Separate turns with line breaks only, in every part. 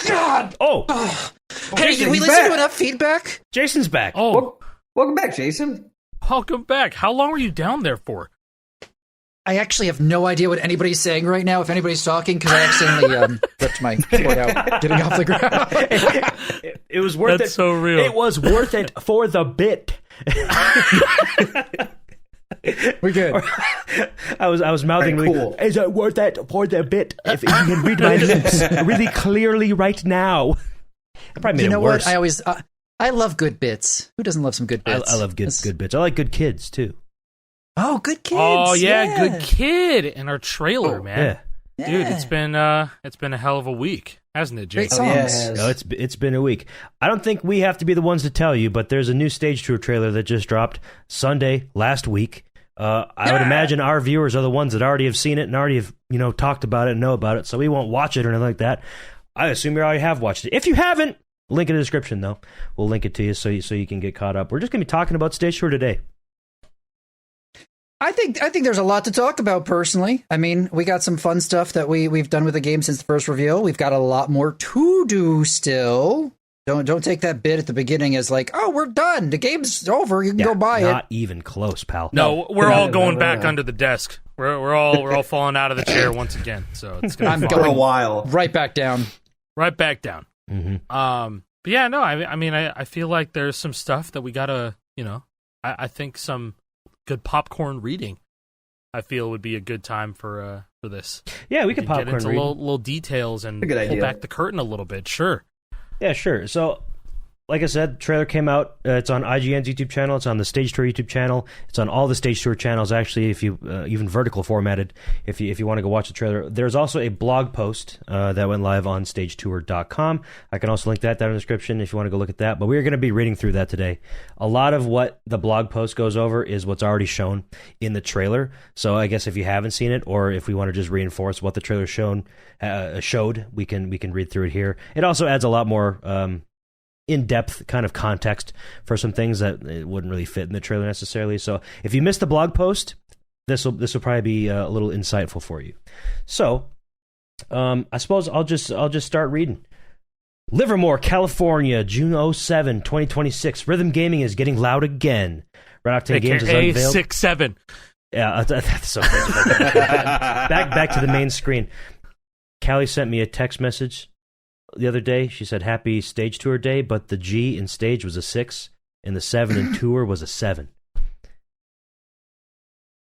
God!
Oh!
Hey,
did we listen to enough feedback?
Jason's back.
Oh, welcome back, Jason.
Welcome back. How long were you down there for?
I actually have no idea what anybody's saying right now, if anybody's talking, because I accidentally ripped my keyboard out getting off the ground.
It was worth it.
That's so real.
It was worth it for the bit.
We're good.
I was mouthing
Right, cool.
Is it worth it for the bit? If you can read my lips really clearly right now. I probably made
You know
it worse.
what? I always, I love good bits. Who doesn't love some good bits?
I love good bits. I like good kids too.
Oh, good kids.
Oh yeah, good kid in our trailer, man.
Yeah.
Dude, it's been a hell of a week, hasn't it,
Great
Jason?
songs.
No, it's been a week. I don't think we have to be the ones to tell you, but there's a new Stage Tour trailer that just dropped Sunday last week. I would imagine our viewers are the ones that already have seen it and already have talked about it and know about it, so we won't watch it or anything like that. I assume you already have watched it. If you haven't, link in the description though. We'll link it to you so you can get caught up. We're just gonna be talking about Stage Tour today.
I think there's a lot to talk about personally. I mean, we got some fun stuff that we've done with the game since the first reveal. We've got a lot more to do still. Don't take that bit at the beginning as like, oh, we're done. The game's over. You can go buy it.
Not even close, pal.
No, we're all going back under the desk. We're all falling out of the chair once again. So it's gonna be
I'm
fun.
For a while.
Right back down.
Right back down.
Mm-hmm.
But yeah, no, I mean, I feel like there's some stuff that we gotta, I think some good popcorn reading. I feel would be a good time for this.
Yeah, we could
get
popcorn
into
read.
little details and
A good
pull
idea.
back the curtain a little bit. Sure.
Yeah, sure. So, like I said, the trailer came out. It's on IGN's YouTube channel. It's on the Stage Tour YouTube channel. It's on all the Stage Tour channels, actually, if you even vertical formatted, if you want to go watch the trailer. There's also a blog post that went live on stagetour.com. I can also link that down in the description if you want to go look at that. But we're going to be reading through that today. A lot of what the blog post goes over is what's already shown in the trailer. So I guess if you haven't seen it, or if we want to just reinforce what the trailer showed, we can read through it here. It also adds a lot more in-depth kind of context for some things that it wouldn't really fit in the trailer necessarily. So if you missed the blog post, this will probably be a little insightful for you. So I suppose I'll just start reading. Livermore, California, June 07, 2026. Rhythm gaming is getting loud again. Red Octane Games has unveiled.
6-7.
Yeah, that's so crazy. back to the main screen. Callie sent me a text message the other day. She said, "Happy Stage Tour Day," but the G in stage was a 6, and the 7 in tour was a 7.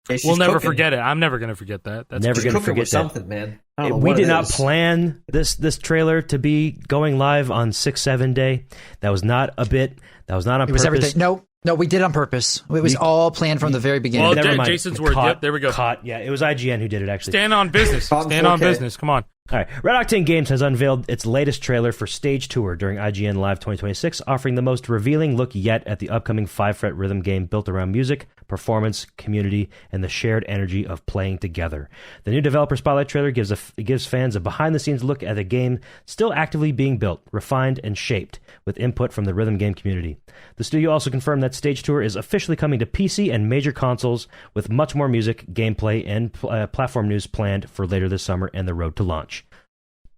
Yeah, she's
We'll never
cooking.
forget it. I'm never going to forget that. That's
Never
She's
gonna
cooking
forget
with
that.
something, man. I don't know
We
what
did
it
not
is.
plan this trailer to be going live on 6-7 day. That was not a bit. That was not on
It was
purpose.
everything. No, we did it on purpose. It was all planned from the very beginning.
Well,
Never mind.
Jason's word.
Caught-
Yep, there we go.
Caught. Yeah, it was IGN who did it, actually.
Stand on business.
On
Stand on
4K.
business. Come on.
All right. Red Octane Games has unveiled its latest trailer for Stage Tour during IGN Live 2026, offering the most revealing look yet at the upcoming 5-fret rhythm game built around music, performance, community, and the shared energy of playing together. The new developer spotlight trailer gives fans a behind-the-scenes look at a game still actively being built, refined, and shaped with input from the rhythm game community. The studio also confirmed that Stage Tour is officially coming to PC and major consoles, with much more music, gameplay, and platform news planned for later this summer and the road to launch.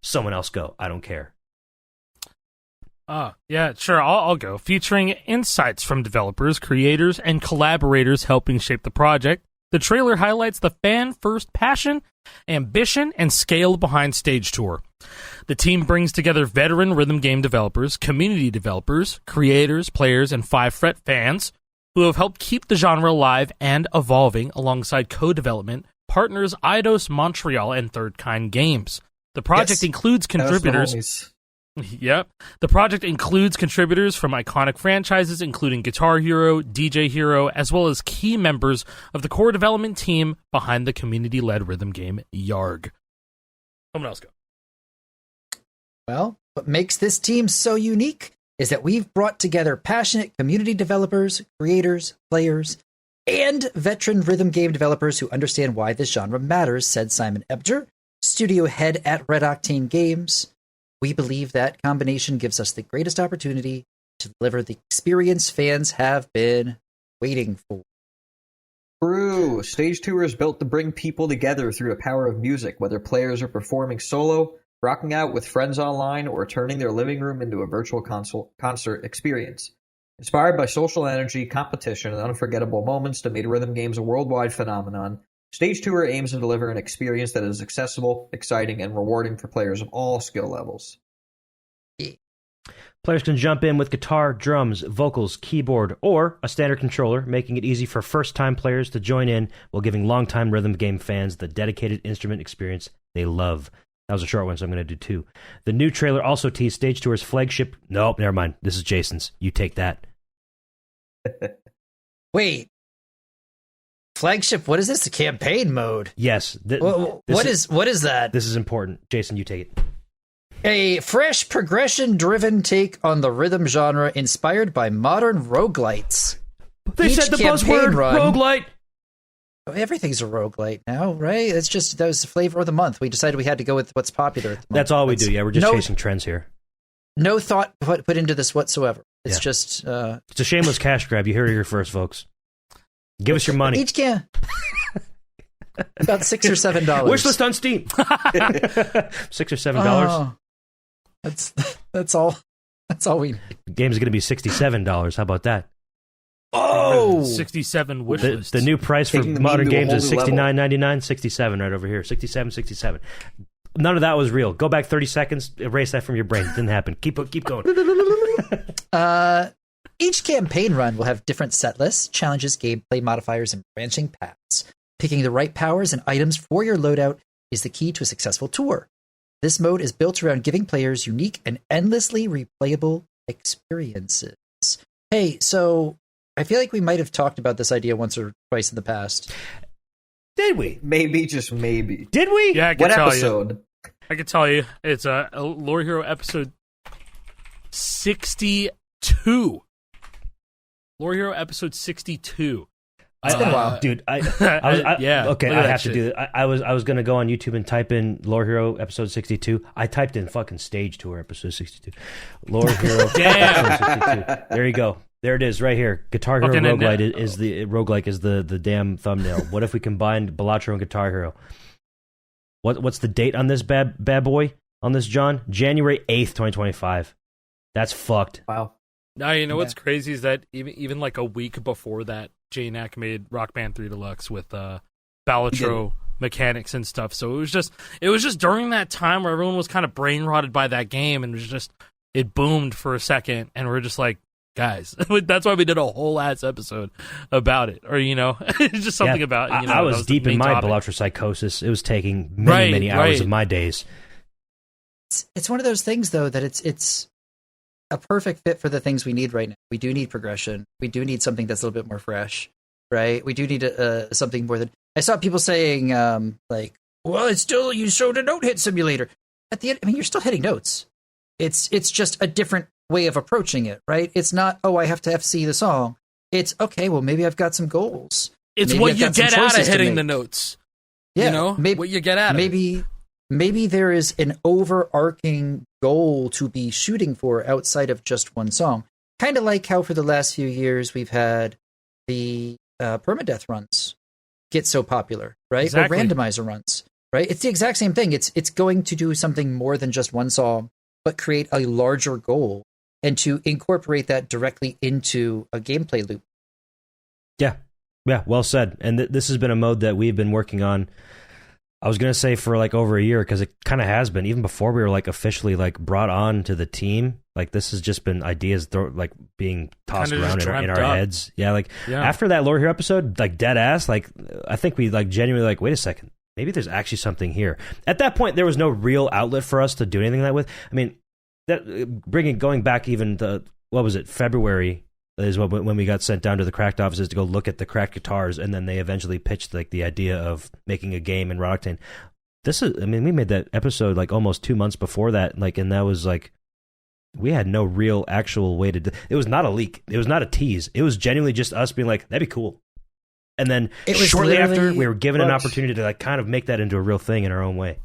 Someone else go. I don't care.
Yeah, sure. I'll go. Featuring insights from developers, creators, and collaborators helping shape the project, the trailer highlights the fan-first passion, ambition, and scale behind Stage Tour. The team brings together veteran rhythm game developers, community developers, creators, players, and 5-fret fans who have helped keep the genre alive and evolving alongside co-development partners Eidos Montreal and Third Kind Games. The project includes contributors.
Those
Yep. The project includes contributors from iconic franchises including Guitar Hero, DJ Hero, as well as key members of the core development team behind the community-led rhythm game Yarg. Someone else go.
Well, what makes this team so unique is that we've brought together passionate community developers, creators, players, and veteran rhythm game developers who understand why this genre matters, said Simon Ebger, studio head at Red Octane Games. We believe that combination gives us the greatest opportunity to deliver the experience fans have been waiting for.
True. Stage Tour is built to bring people together through the power of music, whether players are performing solo rocking out with friends online, or turning their living room into a virtual concert experience. Inspired by social energy, competition, and unforgettable moments to make rhythm games a worldwide phenomenon, Stage Tour aims to deliver an experience that is accessible, exciting, and rewarding for players of all skill levels.
Players can jump in with guitar, drums, vocals, keyboard, or a standard controller, making it easy for first-time players to join in while giving long-time rhythm game fans the dedicated instrument experience they love. That was a short one, so I'm going to do two. The new trailer also teased Stage Tour's flagship... Nope, never mind. This is Jason's. You take that.
Wait. Flagship, what is this? The campaign mode?
Yes.
What is that?
This is important. Jason, you take it.
A fresh progression-driven take on the rhythm genre inspired by modern roguelites.
They
Each
said the
campaign
buzzword,
run-
roguelite.
Everything's a roguelite now, right? That was the flavor of the month. We decided we had to go with what's popular at the month.
That's all we do. Yeah, we're just chasing trends here.
No thought put into this whatsoever. It's just...
It's a shameless cash grab. You heard it here first, folks. Give us your money.
Each can... About $6 or $7.
Wish list on Steam. $6 or $7.
Oh, that's all. That's all we need.
The game's going to be $67. How about that?
Oh,
67 wish lists.
The new price for
Taking the
modern
meme to a
games is
whole new level.
$69.99, 67 right over here. 67. None of that was real. Go back 30 seconds, erase that from your brain. It didn't happen. Keep going.
Each campaign run will have different set lists, challenges, gameplay modifiers, and branching paths. Picking the right powers and items for your loadout is the key to a successful tour. This mode is built around giving players unique and endlessly replayable experiences. Hey, so I feel like we might have talked about this idea once or twice in the past.
Did we?
Maybe, just maybe.
Did we?
Yeah, I can
What
tell
episode?
you. I can tell you. It's a Lore Hero episode 62. Lore Hero episode 62.
It's been a while.
Dude,
yeah.
Okay,
Look
I
at that
have to
shit.
do it. I was going to go on YouTube and type in Lore Hero episode 62. I typed in fucking Stage Tour episode 62. Lore Hero
Damn.
episode 62. There you go. There it is, right here. Guitar Hero
Okay,
Roguelite is the roguelike is the damn thumbnail. What if we combined Balatro and Guitar Hero? What's the date on this bad boy? On this, John? January 8th, 2025. That's fucked.
Wow.
Now, you know what's crazy is that even like a week before that, J-Knack made Rock Band 3 Deluxe with Balatro mechanics and stuff. So it was just during that time where everyone was kind of brain rotted by that game, and it boomed for a second, and we're just like, guys, that's why we did a whole ass episode about it, or it's just something about.
I was deep in my Balatro psychosis. It was taking many hours of my days.
It's one of those things, though, that it's a perfect fit for the things we need right now. We do need progression. We do need something that's a little bit more fresh, right? We do need something more than... I saw people saying, like, well, it's still, you showed a note hit simulator. At the end, I mean, you're still hitting notes. It's just a different way of approaching it, right? It's not, I have to FC the song. It's, okay, well, maybe I've got some goals.
It's
Maybe
what
I've
you
got some
get out of
choices to
hitting
make.
the notes.
Yeah,
What you get out of it.
Maybe there is an overarching goal to be shooting for outside of just one song. Kind of like how for the last few years we've had the permadeath runs get so popular, right?
Exactly.
Or randomizer runs, right? It's the exact same thing. It's going to do something more than just one song, but create a larger goal and to incorporate that directly into a gameplay loop.
Yeah, well said. And this has been a mode that we've been working on. I was going to say for like over a year, because it kind of has been, even before we were like officially like brought on to the team. Like this has just been ideas like being tossed
Kinda
around
just
in our
dreamt up.
heads. Yeah, like
Yeah.
after that Lore Hero episode, like dead ass, like I think we like genuinely like, wait a second, maybe there's actually something here. At that point, there was no real outlet for us to do anything that with. I mean, going back even to, what was it, February is when we got sent down to the Cracked offices to go look at the Cracked guitars, and then they eventually pitched like the idea of making a game in Rod Octane. We made that episode like almost 2 months before that, like, and that was like, we had no real actual way to do it. Was not a leak. It was not a tease. It was genuinely just us being like, that'd be cool. And then
It was
shortly after,
literally
we were given an
much-
opportunity to like kind of make that into a real thing in our own way.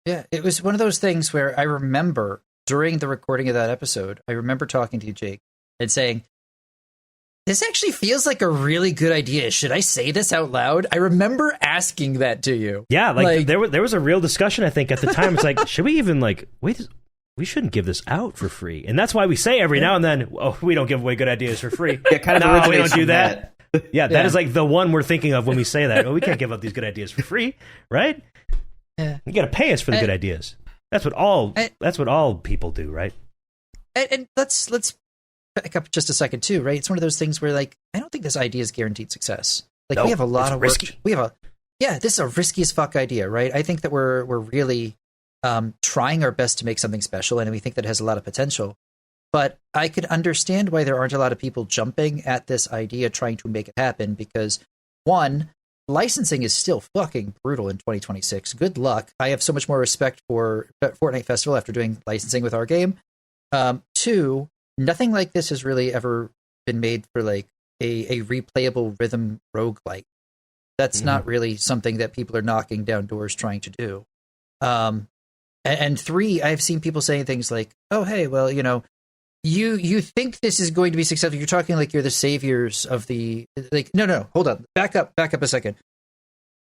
Yeah, it was one of those things where I remember during the recording of that episode, I remember talking to you, Jake, and saying, This actually feels like a really good idea. Should I say this out loud? I remember asking that to you.
Yeah, like there was a real discussion, I think, at the time. It's like, should we even wait, we shouldn't give this out for free. And that's why we say every now and then, oh, we don't give away good ideas for free.
Yeah, kind of
no, we
originates
don't do
from
that. Yeah, that
Yeah.
is like the one we're thinking of when we say that. Oh, we can't give up these good ideas for free, right?
Yeah.
You got to pay us for the good ideas. That's what all people do, right?
And let's back up just a second too, right? It's one of those things where like I don't think this idea is guaranteed success. Like
No,
we have a lot
it's
of
risky.
work. This is a risky as fuck idea, right? I think that we're really trying our best to make something special, and we think that it has a lot of potential. But I could understand why there aren't a lot of people jumping at this idea, trying to make it happen, because one, licensing is still fucking brutal in 2026. Good luck. I have so much more respect for Fortnite Festival after doing licensing with our game. Two, nothing like this has really ever been made for like a replayable rhythm roguelike. That's not really something that people are knocking down doors trying to do. And three, I've seen people saying things like, oh, hey, well, you think this is going to be successful. You're talking like you're the saviors of the, like, no, hold on. Back up a second.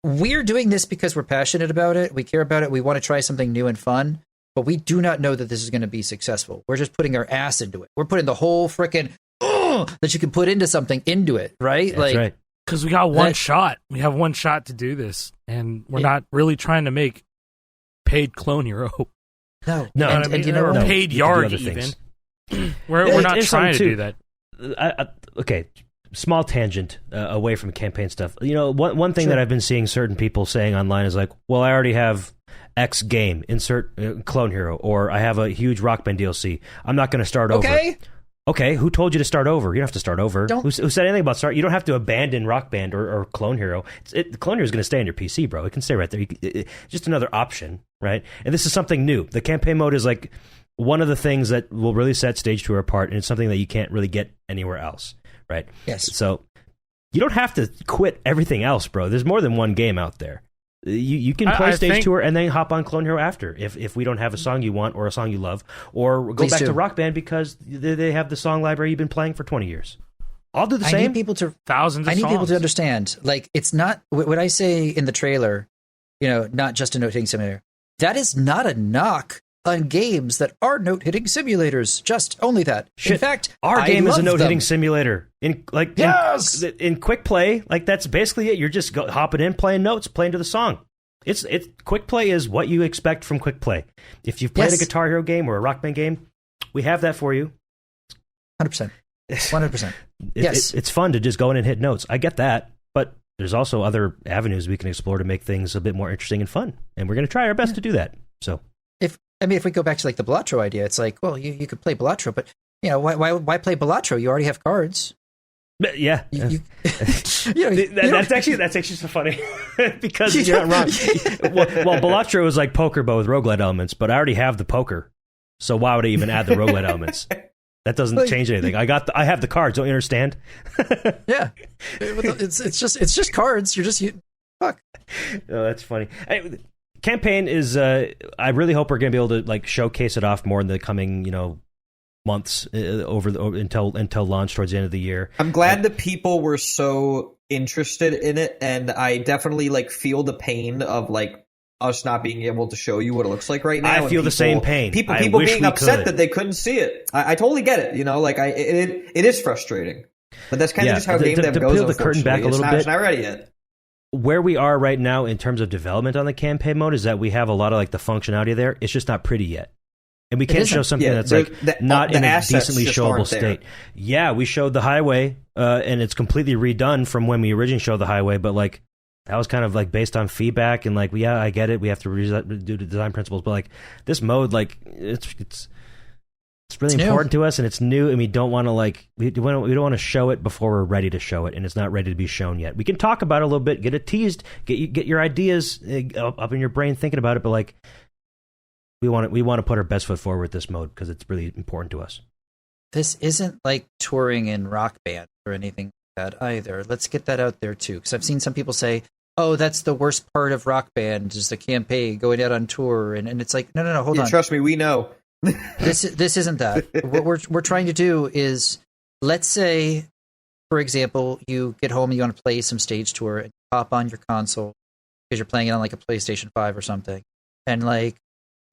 We're doing this because we're passionate about it. We care about it. We want to try something new and fun, but we do not know that this is going to be successful. We're just putting our ass into it. We're putting the whole frickin' that you can put into something into it, right?
That's right.
Because we got one shot. We have one shot to do this, and we're not really trying to make paid Clone Hero.
No,
and or paid Yard even. We're not trying to do that.
Okay, small tangent away from campaign stuff. One thing that I've been seeing certain people saying online is like, well, I already have X game, insert Clone Hero, or I have a huge Rock Band DLC. I'm not going to start over. Okay, who told you to start over? You don't have to start over. Who said anything about start? You don't have to abandon Rock Band or Clone Hero. Clone Hero is going to stay on your PC, bro. It can stay right there. Just another option, right? And this is something new. The campaign mode is like one of the things that will really set Stage 2 apart, and it's something that you can't really get anywhere else, right?
Yes.
So you don't have to quit everything else, bro. There's more than one game out there. You can play Stage Tour and then hop on Clone Hero after if we don't have a song you want or a song you love, or go back to Rock Band because they have the song library you've been playing for 20 years. I'll do the same.
I need people to understand, like, it's not what I say in the trailer, not just a note-hitting simulator. That is not a knock on games that are note-hitting simulators. Just only that.
Shit.
In fact,
our game is a note-hitting
them.
simulator. In quick play, like that's basically it. You're just hopping in, playing notes, playing to the song. It's quick play is what you expect from quick play. If you've played a Guitar Hero game or a Rock Band game, we have that for you.
100%. 100%. Yes,
it's fun to just go in and hit notes. I get that, but there's also other avenues we can explore to make things a bit more interesting and fun, and we're going to try our best to do that. So,
if we go back to like the Balatro idea, it's like, well, you could play Balatro, but why play Balatro? You already have cards.
Yeah, that's actually so funny because you're not wrong. Well, Balatro is like poker, but with roguelite elements. But I already have the poker, so why would I even add the roguelite elements? That doesn't change anything. I have the cards. Don't you understand?
Yeah, it's just cards. You're just fuck.
Oh, that's funny. Campaign is. I really hope we're going to be able to like showcase it off more in the coming months until launch towards the end of the year.
I'm glad that people were so interested in it, and I definitely like feel the pain of like us not being able to show you what it looks like right now.
I feel the same pain.
People being upset that they couldn't see it. I totally get it. It is frustrating, but that's kind of just how game dev goes.
Peel the curtain back a little bit.
It's not ready yet.
Where we are right now in terms of development on the campaign mode is that we have a lot of like the functionality there. It's just not pretty yet. And we can't show something that's not in a decently showable state. Yeah, we showed the highway, and it's completely redone from when we originally showed the highway, but like that was kind of like based on feedback and like, I get it. We have to do the design principles, but like this mode, like it's really important to us, and it's new, and we don't want to like we don't want to show it before we're ready to show it, and it's not ready to be shown yet. We can talk about it a little bit, get it teased, get your ideas up in your brain thinking about it, but like. We want to put our best foot forward with this mode because it's really important to us.
This isn't like touring in Rock Band or anything like that either. Let's get that out there too, because I've seen some people say, "Oh, that's the worst part of Rock Band is the campaign going out on tour," and it's like, no, hold on.
Trust me, we know.
This isn't that. What we're trying to do is, let's say for example, you get home and you want to play some stage tour and you hop on your console because you're playing it on like a PlayStation 5 or something. And like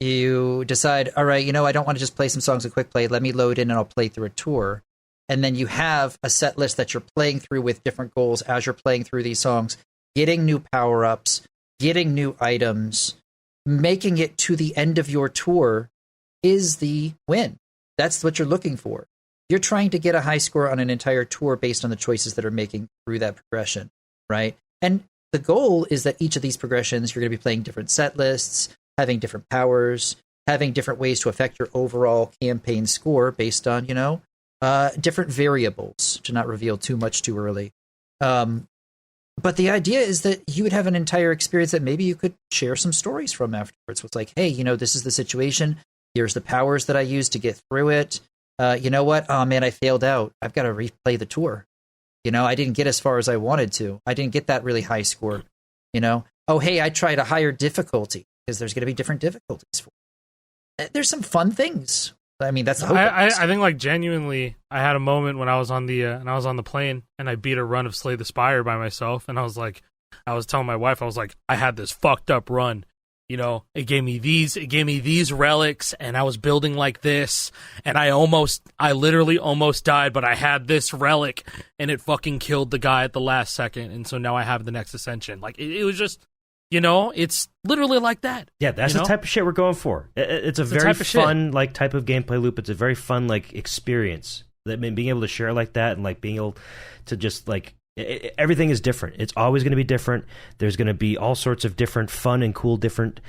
you decide, all right, I don't want to just play some songs in quick play. Let me load in and I'll play through a tour. And then you have a set list that you're playing through with different goals as you're playing through these songs, getting new power-ups, getting new items, making it to the end of your tour is the win. That's what you're looking for. You're trying to get a high score on an entire tour based on the choices that are making through that progression, right? And the goal is that each of these progressions, you're going to be playing different set lists, having different powers, having different ways to affect your overall campaign score based on, different variables, to not reveal too much too early. But the idea is that you would have an entire experience that maybe you could share some stories from afterwards. It's like, hey, this is the situation. Here's the powers that I used to get through it. You know what? Oh, man, I failed out. I've got to replay the tour. I didn't get as far as I wanted to. I didn't get that really high score. Oh, hey, I tried a higher difficulty because there's going to be different difficulties for it. There's some fun things. I mean, that's the hope.
I think, like, genuinely, I had a moment when I was on the plane and I beat a run of Slay the Spire by myself, and I was telling my wife, I had this fucked up run. It gave me these relics, and I was building like this, and I literally almost died, but I had this relic, and it fucking killed the guy at the last second, and so now I have the next ascension. Like, it was just, it's literally like that.
Yeah, that's the type of shit we're going for. It's a very fun, like, type of gameplay loop. It's a very fun, like, experience. Being able to share like that and, like, being able to just, like, everything is different. It's always going to be different. There's going to be all sorts of different fun and cool different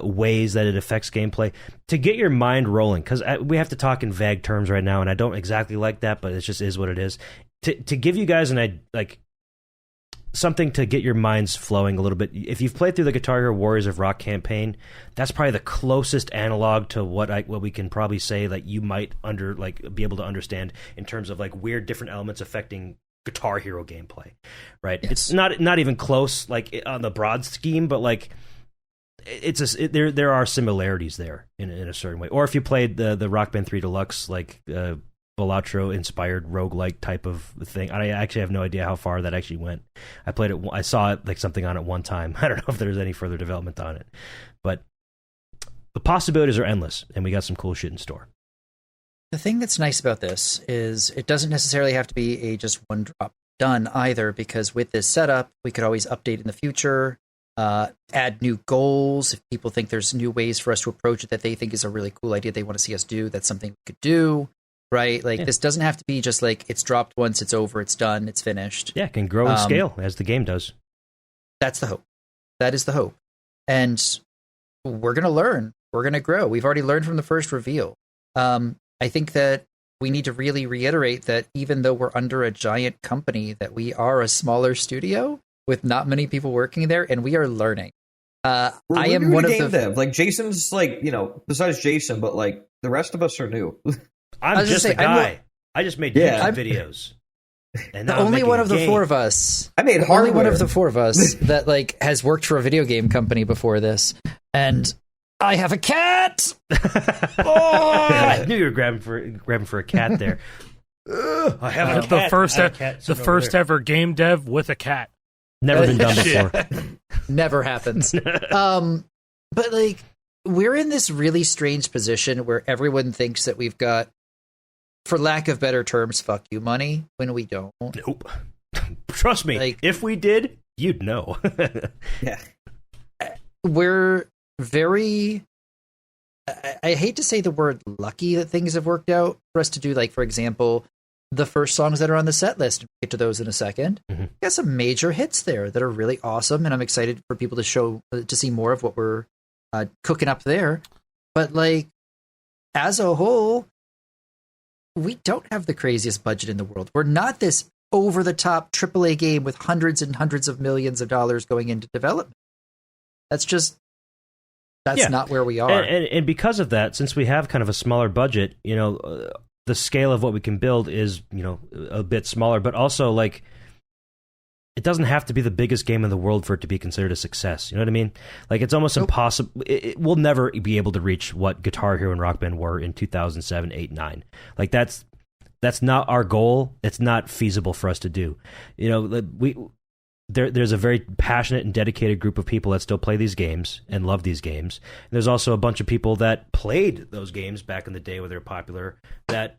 ways that it affects gameplay to get your mind rolling, because we have to talk in vague terms right now, and I don't exactly like that, but it just is what it is. To give you guys something to get your minds flowing a little bit. If you've played through the Guitar Hero Warriors of Rock campaign, that's probably the closest analog to what we can probably say that you might be able to understand in terms of, like, weird different elements affecting Guitar Hero gameplay, right? Yes. It's not even close, like, on the broad scheme, but, like, there are similarities there in a certain way. Or if you played the Rock Band 3 Deluxe, like, Balatro inspired roguelike type of thing. I actually have no idea how far that actually went. I played it. I saw it, like, something on it one time. I don't know if there's any further development on it, but the possibilities are endless, and we got some cool shit in store.
The thing that's nice about this is it doesn't necessarily have to be a just one drop done either, because with this setup, we could always update in the future, add new goals. If people think there's new ways for us to approach it that they think is a really cool idea they want to see us do, that's something we could do, right? Like, This doesn't have to be just like it's dropped once, it's over, it's done, it's finished. Yeah,
it can grow and scale as the game does.
That's the hope. That is the hope. And we're going to learn. We're going to grow. We've already learned from the first reveal. I think that we need to really reiterate that even though we're under a giant company, that we are a smaller studio with not many people working there, and we are learning. I am one of the
dev. Like, Jason's, like, besides Jason, but, like, the rest of us are new.
I'm just a guy. I just made YouTube videos.
And the only one of the four of us.
I made hardware.
Only one of the four of us that, like, has worked for a video game company before this, and I have a cat.
I knew you were grabbing for a cat there.
I have a cat. The first ever game dev with a cat.
Never been done before.
Never happens. But, like, we're in this really strange position where everyone thinks that we've got, for lack of better terms, fuck you money, when we don't.
Nope. Trust me, like, if we did, you'd know.
Yeah.
We're very, I hate to say the word lucky that things have worked out for us to do, like, for example, the first songs that are on the set list. We'll get to those in a second. Mm-hmm. We got some major hits there that are really awesome, and I'm excited for people to see more of what we're cooking up there. But, like, as a whole, we don't have the craziest budget in the world. We're not this over-the-top AAA game with hundreds and hundreds of millions of dollars going into development. That's not where we are.
And because of that, since we have kind of a smaller budget, the scale of what we can build is, a bit smaller, but also, like, it doesn't have to be the biggest game in the world for it to be considered a success. You know what I mean? Like, it's almost impossible. We'll never be able to reach what Guitar Hero and Rock Band were in 2007, 8, 9. Like, that's that's not our goal. It's not feasible for us to do. You know, there's a very passionate and dedicated group of people that still play these games and love these games. And there's also a bunch of people that played those games back in the day when they were popular that,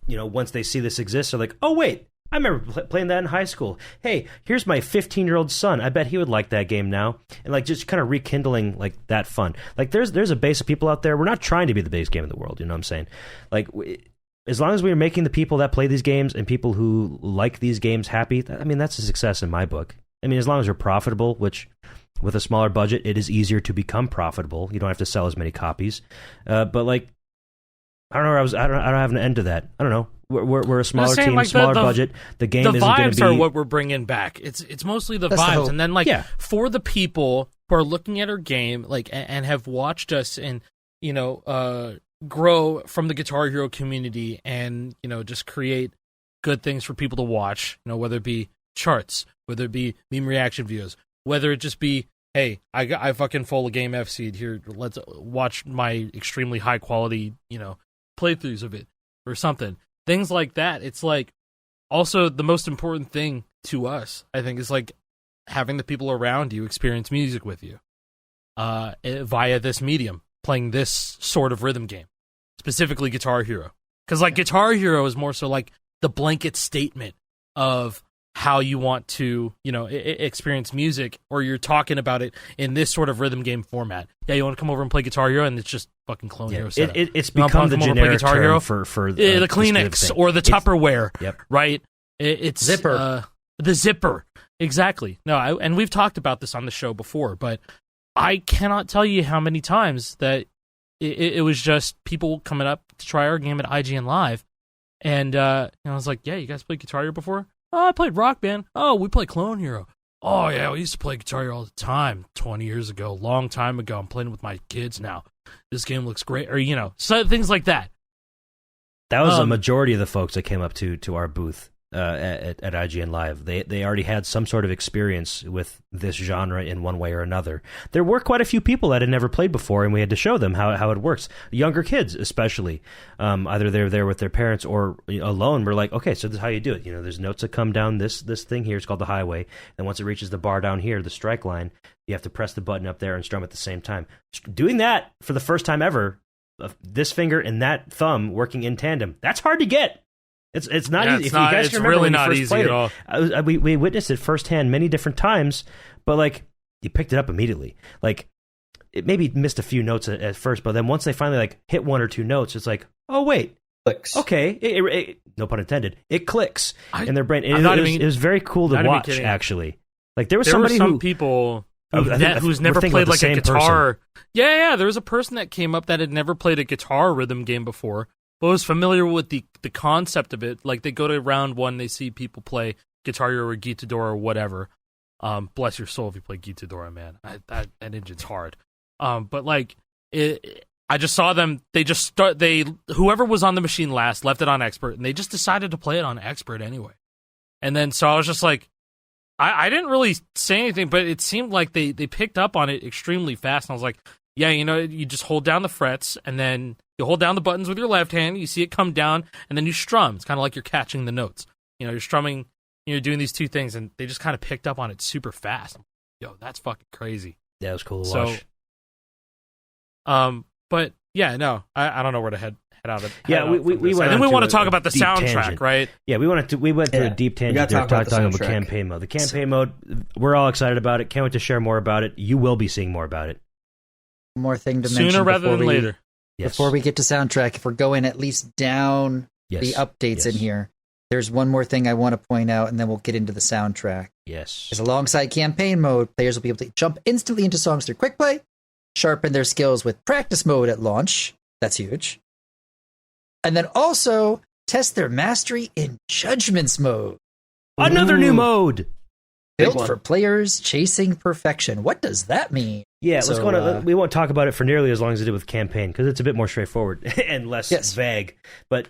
you know, once they see this exists, they're like, oh, wait, I remember playing that in high school. Hey, here's my 15-year-old son. I bet he would like that game now. And like just kind of rekindling like that fun. Like there's a base of people out there. We're not trying to be the biggest game in the world. You know what I'm saying? Like as long as we're making the people that play these games and people who like these games happy, I mean, that's a success in my book. I mean, as long as you're profitable, which with a smaller budget, it is easier to become profitable. You don't have to sell as many copies. But like, I don't know. I don't have an end to that. I don't know. We're a smaller team,
like
smaller budget. The game isn't going to be.
The vibes are what we're bringing back. It's mostly the vibes, and then like for the people who are looking at our game, like and have watched us and you know grow from the Guitar Hero community, and you know just create good things for people to watch. You know, whether it be charts, whether it be meme reaction videos, whether it just be, hey, I fucking full game FC'd here. Let's watch my extremely high quality, you know, playthroughs of it or something. Things like that. It's like also the most important thing to us, I think, is like having the people around you experience music with you via this medium, playing this sort of rhythm game, specifically Guitar Hero. Because like Guitar Hero is more so like the blanket statement of how you want to, you know, experience music, or you're talking about it in this sort of rhythm game format. Yeah, you want to come over and play Guitar Hero, and it's just fucking Clone Hero setup.
It's become the generic term Hero for
the Kleenex or the Tupperware, right? It's
Zipper.
The Zipper, exactly. No, and we've talked about this on the show before, but I cannot tell you how many times that it was just people coming up to try our game at IGN Live, and I was like, yeah, you guys played Guitar Hero before? Oh, I played Rock Band. Oh, we play Clone Hero. Oh, yeah, we used to play Guitar Hero all the time 20 years ago, long time ago. I'm playing with my kids now. This game looks great. Or, you know, so things like that.
That was a majority of the folks that came up to our booth at IGN Live. They already had some sort of experience with this genre in one way or another. There were quite a few people that had never played before, and we had to show them how it works. Younger kids, especially, either they're there with their parents or alone. We're like, okay, so this is how you do it. You know, there's notes that come down this thing here. It's called the highway. And once it reaches the bar down here, the strike line, you have to press the button up there and strum at the same time. Doing that for the first time ever, this finger and that thumb working in tandem, that's hard to get. It's not easy. If you guys remember
really
when
not
you first
easy
played
at all.
We witnessed it firsthand many different times, but like you picked it up immediately. Like it maybe missed a few notes at first, but then once they finally like hit one or two notes, it's like, oh wait,
clicks.
Okay, it, no pun intended. It clicks in their brain. It was very cool to watch. Actually, like there were some
people who's never played like a guitar. Yeah, there was a person that came up that had never played a guitar rhythm game before, but was familiar with the concept of it. Like they go to round one, they see people play Guitar Hero or Gitadora or whatever. Bless your soul if you play Gitadora, man. That engine's hard. But like I just saw them. Whoever was on the machine last left it on expert, and they just decided to play it on expert anyway. And then so I was just like, I didn't really say anything, but it seemed like they picked up on it extremely fast. And I was like, yeah, you know, you just hold down the frets, and then you hold down the buttons with your left hand, you see it come down, and then you strum. It's kind of like you're catching the notes. You know, you're strumming, you're doing these two things, and they just kind of picked up on it super fast. Yo, that's fucking crazy.
Yeah, it was cool to watch.
But yeah, no, I don't know where to head out of.
Yeah, we went.
And then we want to talk about the soundtrack,
tangent.
right?
Yeah, we went through a deep tangent there, talking about campaign mode. The campaign mode, we're all excited about it. Can't wait to share more about it. You will be seeing more about it.
One more thing to mention
sooner rather than later.
Yes.
Before we get to soundtrack, if we're going at least down the updates in here, there's one more thing I want to point out, and then we'll get into the soundtrack.
Yes.
Because alongside campaign mode, players will be able to jump instantly into songs through quick play, sharpen their skills with practice mode at launch. That's huge. And then also test their mastery in judgments mode.
Another new mode.
Built for players chasing perfection. What does that mean?
Yeah, let's go on. We won't talk about it for nearly as long as we did with campaign, because it's a bit more straightforward and less vague. But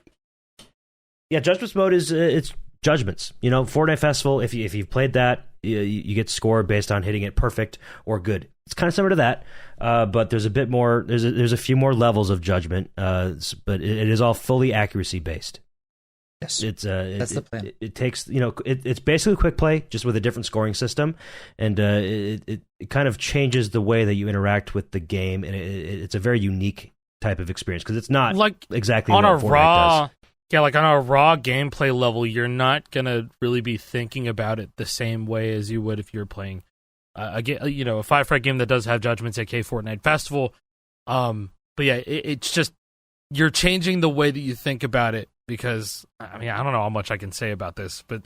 yeah, judgments mode is it's judgments. You know, Fortnite Festival. If you've played that, you get scored based on hitting it perfect or good. It's kind of similar to that, but there's a bit more. There's a few more levels of judgment, but it is all fully accuracy based.
Yes,
It's
that's the plan.
It takes it's basically quick play just with a different scoring system, and it kind of changes the way that you interact with the game, and it's a very unique type of experience because it's not
like
exactly
on
what
a
Fortnite
raw.
does.
Yeah, like on a raw gameplay level, you're not gonna really be thinking about it the same way as you would if you're playing a Five-Fret game that does have judgments, aka Fortnite Festival. But yeah, it's just you're changing the way that you think about it because I mean I don't know how much I can say about this, but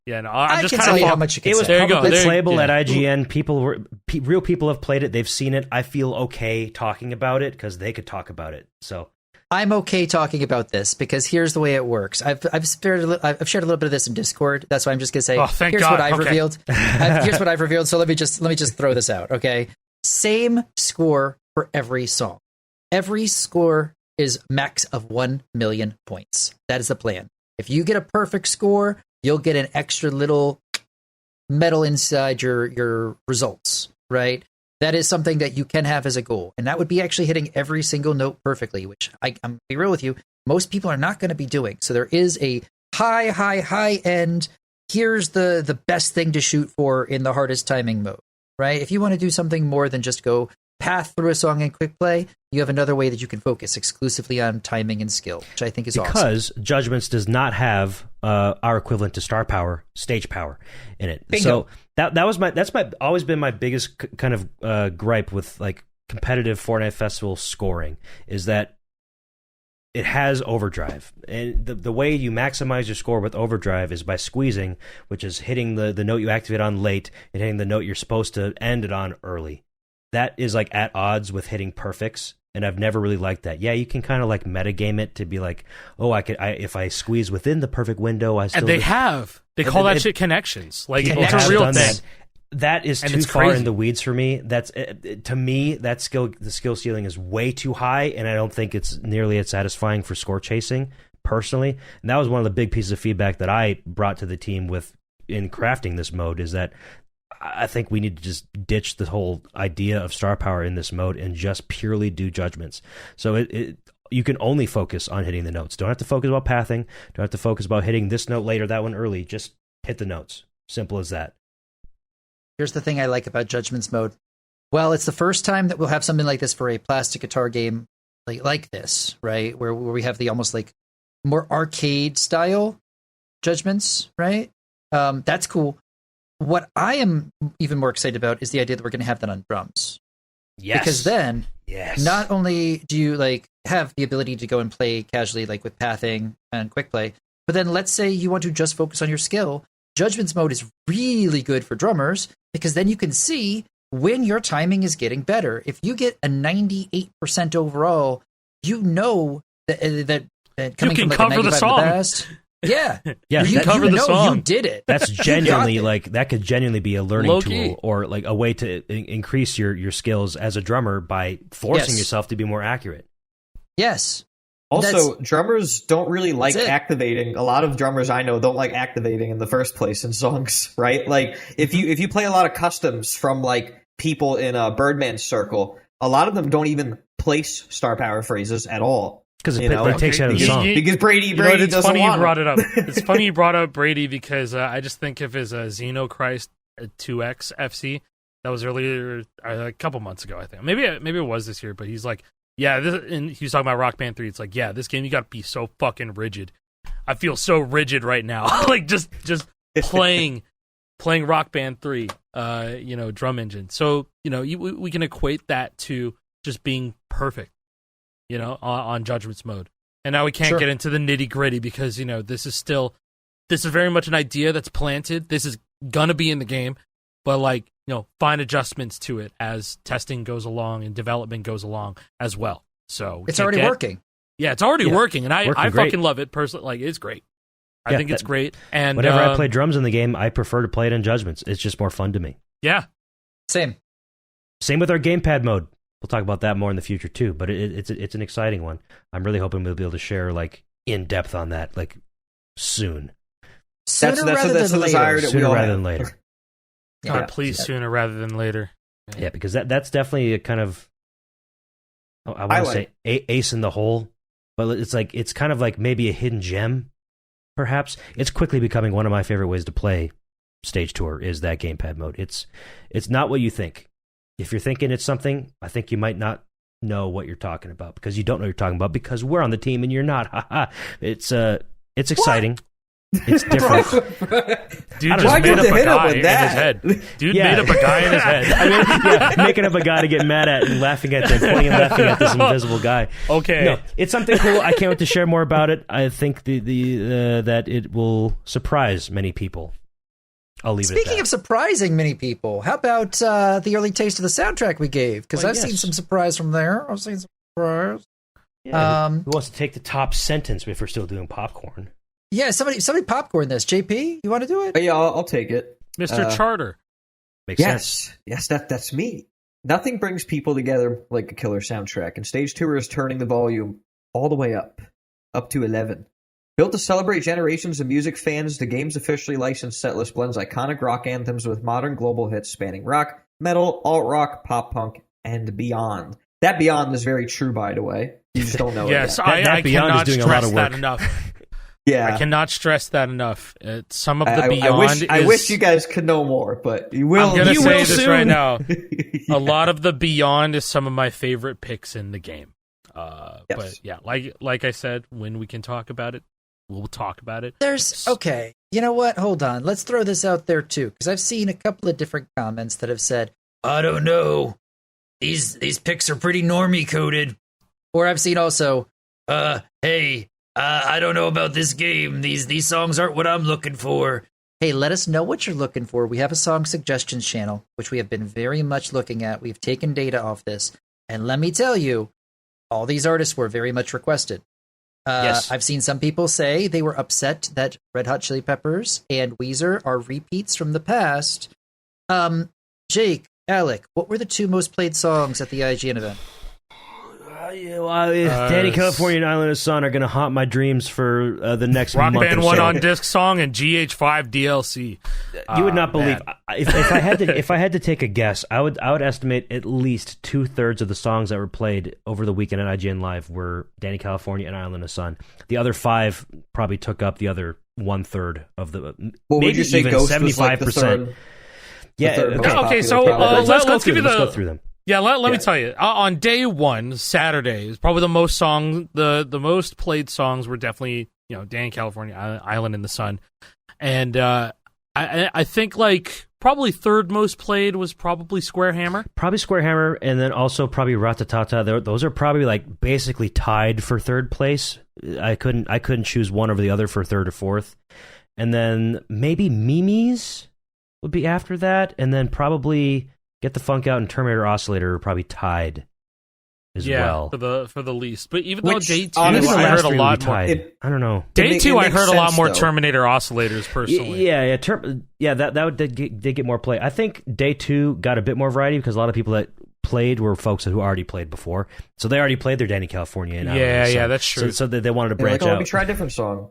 yeah, no, I'm just
can
kind
tell
of
you how much you can
It was
say.
There you go.
publicly
There-
labeled
yeah.
at IGN. Real people have played it. They've seen it. I feel okay talking about it because they could talk about it. So
I'm okay talking about this because here's the way it works. I've shared a little bit of this in Discord. That's why I'm just gonna say.
Oh, thank
here's
God.
what I've
Okay.
revealed. Here's what I've revealed. So let me just throw this out. Okay, same score for every song. Every score is max of 1 million points. That is the plan. If you get a perfect score, you'll get an extra little medal inside your results. Right. That is something that you can have as a goal. And that would be actually hitting every single note perfectly, which I'm be real with you, most people are not going to be doing. So there is a high end. Here's the best thing to shoot for in the hardest timing mode, right? If you want to do something more than just go path through a song and quick play, you have another way that you can focus exclusively on timing and skill, which I think is awesome.
because Judgments does not have our equivalent to star power, stage power in it.
Bingo.
So that's always been my biggest kind of gripe with like competitive Fortnite Festival scoring is that it has overdrive, and the way you maximize your score with overdrive is by squeezing, which is hitting the note you activate on late and hitting the note you're supposed to end it on early. That is like at odds with hitting perfects, and I've never really liked that. Yeah, you can kind of like metagame it to be like, oh, if I squeeze within the perfect window, I still.
And they call that shit connections. Like
People
it's a
have
real
done
thing.
That is
And
too
it's
far
crazy.
in the weeds for me. That's to me the skill ceiling is way too high, and I don't think it's nearly as satisfying for score chasing personally. And that was one of the big pieces of feedback that I brought to the team in crafting this mode is that I think we need to just ditch the whole idea of star power in this mode and just purely do judgments. So you can only focus on hitting the notes. Don't have to focus about pathing. Don't have to focus about hitting this note later, that one early. Just hit the notes. Simple as that.
Here's the thing I like about Judgments mode. Well, it's the first time that we'll have something like this for a plastic guitar game like this, right? Where we have the almost like more arcade style Judgments, right? That's cool. What I am even more excited about is the idea that we're going to have that on drums.
Yes.
Because then
yes.
not only do you like have the ability to go and play casually like with pathing and quick play, but then let's say you want to just focus on your skill. Judgments mode is really good for drummers because then you can see when your timing is getting better. If you get a 98% overall, you know that coming
can
from like
cover
a
the
95
song.
the best. Yeah.
Yeah,
you
that-
cover
you
the
know
song.
you did it.
That's
You got
genuinely
it.
like that could genuinely be a learning
Low-key.
tool or like a way to increase your skills as a drummer by forcing
Yes.
yourself to be more accurate.
Yes.
Also, drummers don't really like
That's it.
activating. A lot of drummers I know don't like activating in the first place in songs, right? Like if you play a lot of customs from like people in a Birdman circle, a lot of them don't even place star power phrases at all.
Because it,
You know,
but it takes you out of the
you-
song.
you-
Because Brady
You know what, it's
doesn't
funny you
want
brought
them.
it up. It's funny you brought up Brady because I just think of his Xenochrist 2X FC that was earlier a couple months ago. I think maybe it was this year, but he's like, yeah, and he was talking about Rock Band 3. It's like, yeah, this game you got to be so fucking rigid. I feel so rigid right now, like just playing Rock Band 3, drum engine. So we can equate that to just being perfect. On Judgments mode. And now we can't
Sure.
get into the nitty gritty because, this is very much an idea that's planted. This is going to be in the game, but fine adjustments to it as testing goes along and development goes along as well. So
It's already working.
Yeah, it's already working. And I
Working great.
fucking love it personally. Like, it's great. I
Yeah,
think it's great. And
Whenever I play drums in the game, I prefer to play it in Judgments. It's just more fun to me.
yeah,
Same.
Same with our gamepad mode. We'll talk about that more in the future too, but it's an exciting one. I'm really hoping we'll be able to share like in depth on that like soon.
Sooner
That's
rather
the
than
desire
later.
that we
Sooner
all
rather
have.
than later.
God,
Yeah.
please sooner rather than later.
Yeah, because that's definitely a kind of I want to
Highlight.
say ace in the hole, but it's kind of like maybe a hidden gem perhaps. It's quickly becoming one of my favorite ways to play Stage Tour is that gamepad mode. It's not what you think. If you're thinking it's something, I think you might not know what you're talking about because you don't know what you're talking about because we're on the team and you're not. It's exciting. What? It's different.
Dude just made up a guy in his head. Dude made up a guy in his head.
Making up a guy to get mad at and laughing at them, pointing and laughing at this invisible guy.
Okay.
No, it's something cool. I can't wait to share more about it. I think that it will surprise many people. I'll leave it at that.
Speaking of surprising many people, how about the early taste of the soundtrack we gave? Because I've seen some surprise from there. I've seen some surprise.
Yeah, who wants to take the top sentence if we're still doing popcorn?
Yeah, somebody popcorn this. JP, you want to do it?
Yeah, I'll take it.
Mr. Charter.
Makes sense.
Yes, that's me. Nothing brings people together like a killer soundtrack, and Stage Tour is turning the volume all the way up to 11. Built to celebrate generations of music fans, the game's officially licensed setlist blends iconic rock anthems with modern global hits spanning rock, metal, alt-rock, pop-punk, and beyond. That beyond is very true, by the way. You just don't know it
Yes,
yet.
I cannot stress that enough.
Yeah.
I cannot stress that enough. Some of the beyond
I wish you guys could know more, but you will.
I'm going to say this
soon.
right now. Yeah. A lot of the beyond is some of my favorite picks in the game.
Yes.
But yeah, like I said, when we can talk about it, we'll talk about it.
Okay. You know what? Hold on. Let's throw this out there too, because I've seen a couple of different comments that have said, "I don't know, these picks are pretty normie coded," or I've seen also, "Hey, I don't know about this game. These songs aren't what I'm looking for." Hey, let us know what you're looking for. We have a song suggestions channel, which we have been very much looking at. We've taken data off this, and let me tell you, all these artists were very much requested.
Yes.
I've seen some people say they were upset that Red Hot Chili Peppers and Weezer are repeats from the past. Jake, Alec, what were the two most played songs at the IGN event?
Danny California and Island of Sun are going to haunt my dreams for the next
Rock
month
Band
or so.
1 on disc song and GH5 DLC.
You would not believe if I had to take a guess, I would estimate at least 2/3 of the songs that were played over the weekend at IGN Live were Danny California and Island of Sun. The other 5 probably took up the other 1/3 of the.
What would you say?
Even
Ghost
75%.
was like the third?
Yeah.
Okay, so
let's
give you
go through them.
Yeah, let me tell you. On day one, Saturday, is probably the most played songs were definitely Danny California, Island in the Sun, and I think like probably third most played was probably Square Hammer.
Probably Square Hammer, and then also probably Ratatata. Those are probably like basically tied for third place. I couldn't choose one over the other for third or fourth, and then maybe Mimi's would be after that, and then probably Get the Funk Out and Terminator Oscillator are probably tied as well.
for the least. But even though day 2,
honestly,
I heard a lot more.
I don't know.
Day 2, I heard a lot more
though.
Terminator Oscillators personally.
That did get more play. I think day 2 got a bit more variety because a lot of people that played were folks who already played before, so they already played their Danny California. And
Yeah, that's true.
So they wanted to branch
Let
out.
me try a different song,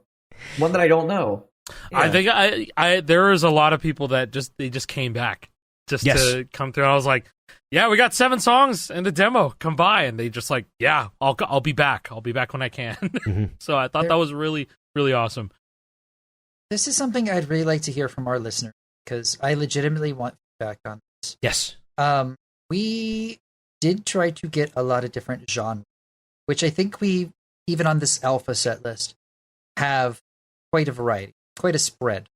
one that I don't know. Yeah.
I think there is a lot of people that just came back to come through. I was like, yeah, we got 7 songs in the demo. Come by, and they just like, yeah, I'll be back. I'll be back when I can.
Mm-hmm.
So I thought that was really, really awesome.
This is something I'd really like to hear from our listeners because I legitimately want feedback on this.
Yes.
We did try to get a lot of different genres, which I think we, even on this alpha set list, have quite a variety, quite a spread,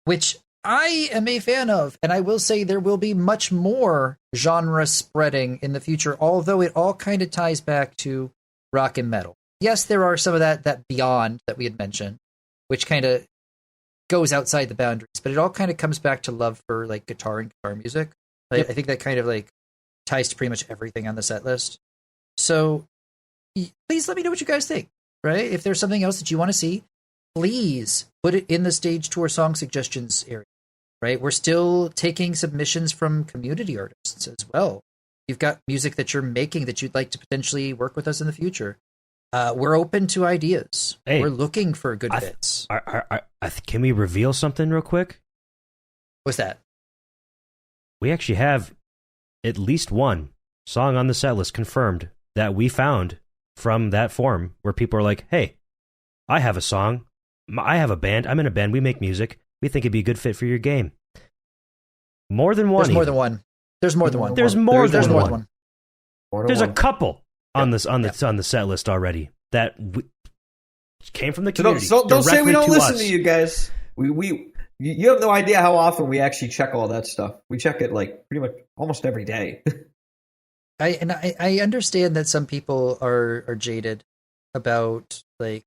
which I am a fan of. And I will say there will be much more genre spreading in the future, although it all kind of ties back to rock and metal. Yes, there are some of that beyond that we had mentioned, which kind of goes outside the boundaries, but it all kind of comes back to love for like guitar and guitar music. I think that kind of like ties to pretty much everything on the set list. So please let me know what you guys think, right? If there's something else that you want to see, please put it in the Stage Tour song suggestions area, right? We're still taking submissions from community artists as well. You've got music that you're making that you'd like to potentially work with us in the future. We're open to ideas.
Hey,
we're looking for good bits.
Can we reveal something real quick?
What's that?
We actually have at least one song on the set list confirmed that we found from that forum where people are like, hey, I have a song. I have a band. I'm in a band. We make music. We think it'd be a good fit for your game. More than one.
There's more than one. There's more than one.
There's more
There's
than
more
one.
than one.
There's a couple on this on the set list already that came from the community.
So don't say we
directly
don't
to
listen
us.
to you guys. You have no idea how often we actually check all that stuff. We check it like pretty much almost every day.
I understand that some people are jaded about, like,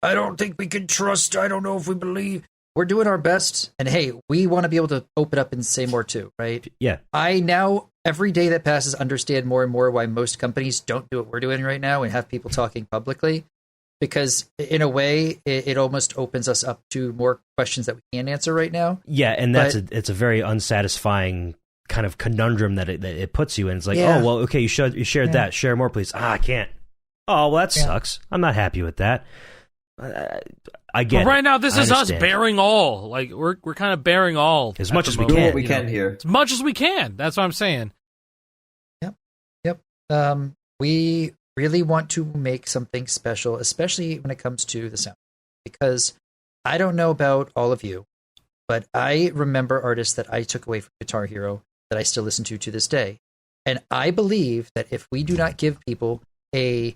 I don't think we can trust. I don't know if we believe. We're doing our best, and hey, we want to be able to open up and say more too, right?
Yeah.
I now, every day that passes, understand more and more why most companies don't do what we're doing right now and have people talking publicly, because in a way, it almost opens us up to more questions that we can't answer right now.
Yeah, and it's a very unsatisfying kind of conundrum that it puts you in. It's like,
Yeah.
oh, well, okay, you shared that. Share more, please. I can't. Oh, well, that sucks. I'm not happy with that. I get
But right
it.
now, this
I
is us
understand.
bearing all. Like, we're kind of bearing all.
As
at
much
the
as we
moment,
Do
can.
what we
you
can
know.
here.
As much as we can. That's what I'm saying.
Yep. We really want to make something special, especially when it comes to the sound, because I don't know about all of you, but I remember artists that I took away from Guitar Hero that I still listen to this day. And I believe that if we do not give people a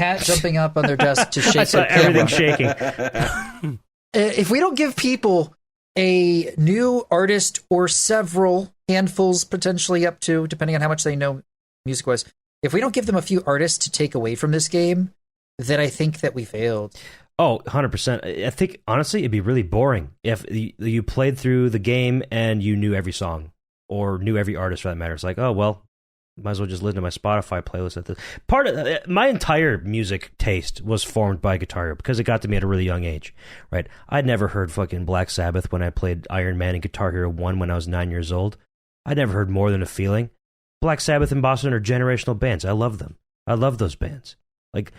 cat jumping up on their desk to
I
shake
saw
their camera,
everything shaking.
if we don't give people a new artist or several handfuls, potentially up to, depending on how much they know music-wise, if we don't give them a few artists to take away from this game, then I think that we failed.
Oh, 100%. I think, honestly, it'd be really boring if you played through the game and you knew every song or knew every artist for that matter. It's like, oh, well, might as well just listen to my Spotify playlist at this. Part of my entire music taste was formed by Guitar Hero because it got to me at a really young age, right? I'd never heard fucking Black Sabbath when I played Iron Man and Guitar Hero 1 when I was 9 years old. I'd never heard More Than a Feeling. Black Sabbath and Boston are generational bands. I love them. I love those bands. Like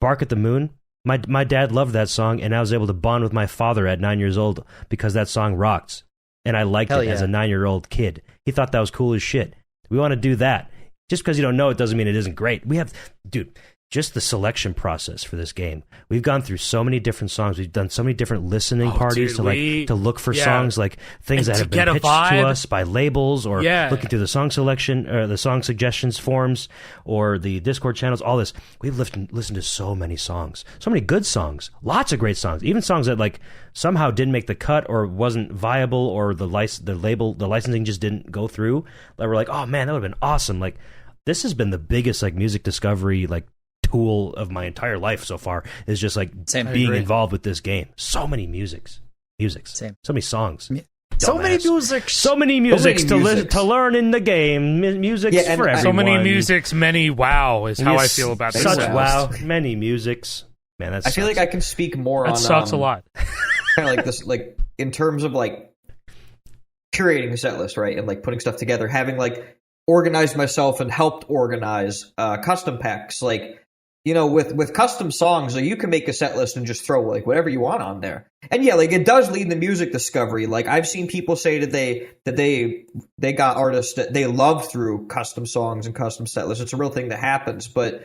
Bark at the Moon. My dad loved that song, and I was able to bond with my father at 9 years old because that song rocked, and I liked
Hell
it as
yeah.
a 9-year-old kid. He thought that was cool as shit. We want to do that. Just because you don't know it doesn't mean it isn't great. We have, dude, just the selection process for this game. We've gone through so many different songs. We've done so many different listening parties to look for songs, like things
And
that
to
have been
get a
pitched to
vibe.
us by labels, or
Yeah.
looking through the song selection or the song suggestions forums or the Discord channels. All this, we've listened to so many songs, so many good songs, lots of great songs, even songs that like somehow didn't make the cut or wasn't viable, or the licensing just didn't go through. That we're like, oh man, that would have been awesome. Like, this has been the biggest like music discovery like tool of my entire life so far, is just like
Same. I
being
agree.
involved with this game. So many musics,
Same.
so many songs,
So many
Dumbass.
music.
so many musics to
musics.
to learn in the game. Music's
Yeah, and
for
I-
everyone.
So many musics, many wow is how I
Yes,
feel about this.
such
Wow.
wow, many musics. Man, that
I feel like I can speak more
That
on
sucks a lot.
kind of like this, like in terms of like curating a set list, right, and like putting stuff together, having like organized myself and helped organize custom packs, like, you know, with custom songs, like, you can make a set list and just throw like whatever you want on there. And yeah, like it does lead to music discovery. Like I've seen people say that they got artists that they love through custom songs and custom set lists. It's a real thing that happens. But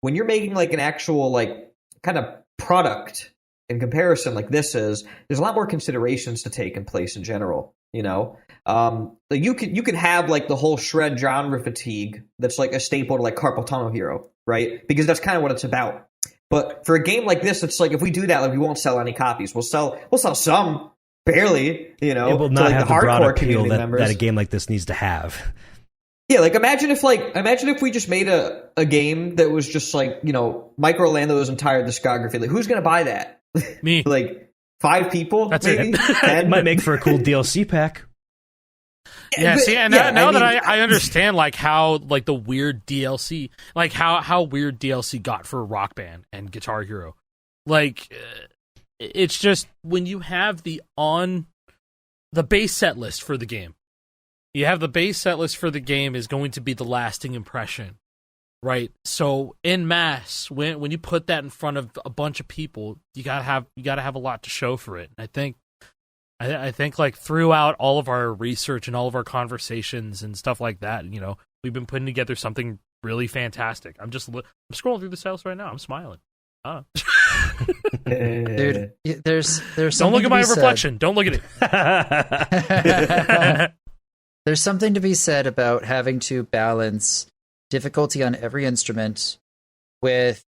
when you're making like an actual like kind of product in comparison, like this is, there's a lot more considerations to take in place in general. You know, like you could have like the whole shred genre fatigue that's like a staple to like Carpal Tunnel Hero, right? Because that's kind of what it's about. But for a game like this, it's like if we do that, like we won't sell any copies. We'll sell some, barely. You know,
it will
to,
not
like,
have the broad
hardcore
appeal
community
that,
members.
that a game like this needs to have.
Yeah, like imagine if we just made a game that was just like, you know, Mike Orlando's entire discography. Like who's gonna buy that?
Me.
Like 5 people,
That's
maybe?
it.
10?
It might make for a cool DLC pack.
Yeah,
but-
see, and
yeah,
now
I
that
mean-
I understand like how like the weird DLC, like how weird DLC got for Rock Band and Guitar Hero, like it's just when you have the base set list for the game, you have the base set list for the game is going to be the lasting impression, right? So en masse, when you put that in front of a bunch of people, you gotta have a lot to show for it. And I think like throughout all of our research and all of our conversations and stuff like that, you know, we've been putting together something really fantastic. I'm scrolling through the sales right now. I'm smiling. Huh.
Dude, there's
Don't look
something
at my
to be
reflection. Don't look at it.
There's something to be said about having to balance difficulty on every instrument with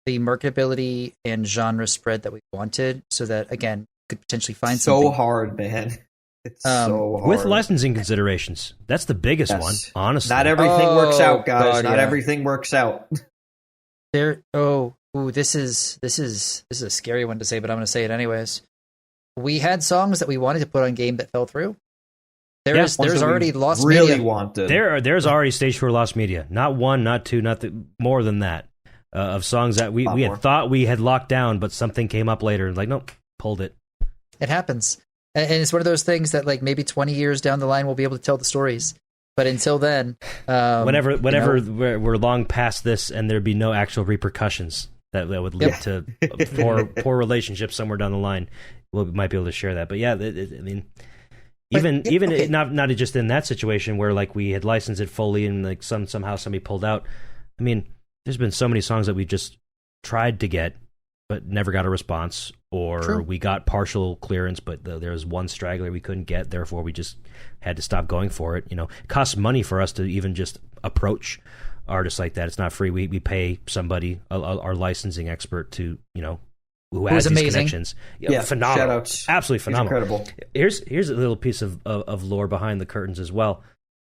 the marketability and genre spread that we wanted, so that again could potentially find
so
something
hard, man. It's so hard.
With licensing considerations. That's the biggest
Yes.
one, honestly.
Not everything works out, guys.
God,
Not
yeah.
everything works out.
There. This is a scary one to say, but I'm going to say it anyways. We had songs that we wanted to put on game that fell through. There's
Ones that we
already lost
really
media.
wanted.
There's already Stage 4 lost media. Not one, not two, more than that. Of songs that we
Lot
had
more.
thought we had locked down, but something came up later and like, nope, pulled it.
It happens, and it's one of those things that like maybe 20 years down the line we'll be able to tell the stories. But until then,
Whenever
you know,
we're long past this and there'd be no actual repercussions that would lead to poor relationships somewhere down the line, we might be able to share that. But yeah, I mean,
okay.
not just in that situation where like we had licensed it fully and like somehow somebody pulled out. I mean, there's been so many songs that we just tried to get but never got a response, or
True.
we got partial clearance, but there was one straggler we couldn't get, therefore we just had to stop going for it. You know, it costs money for us to even just approach artists like that. It's not free. We pay somebody, our licensing expert, to, you know, who has these
amazing.
connections.
Yeah,
phenomenal,
shout-outs.
absolutely
He's
phenomenal.
incredible.
Here's a little piece of lore behind the curtains as well.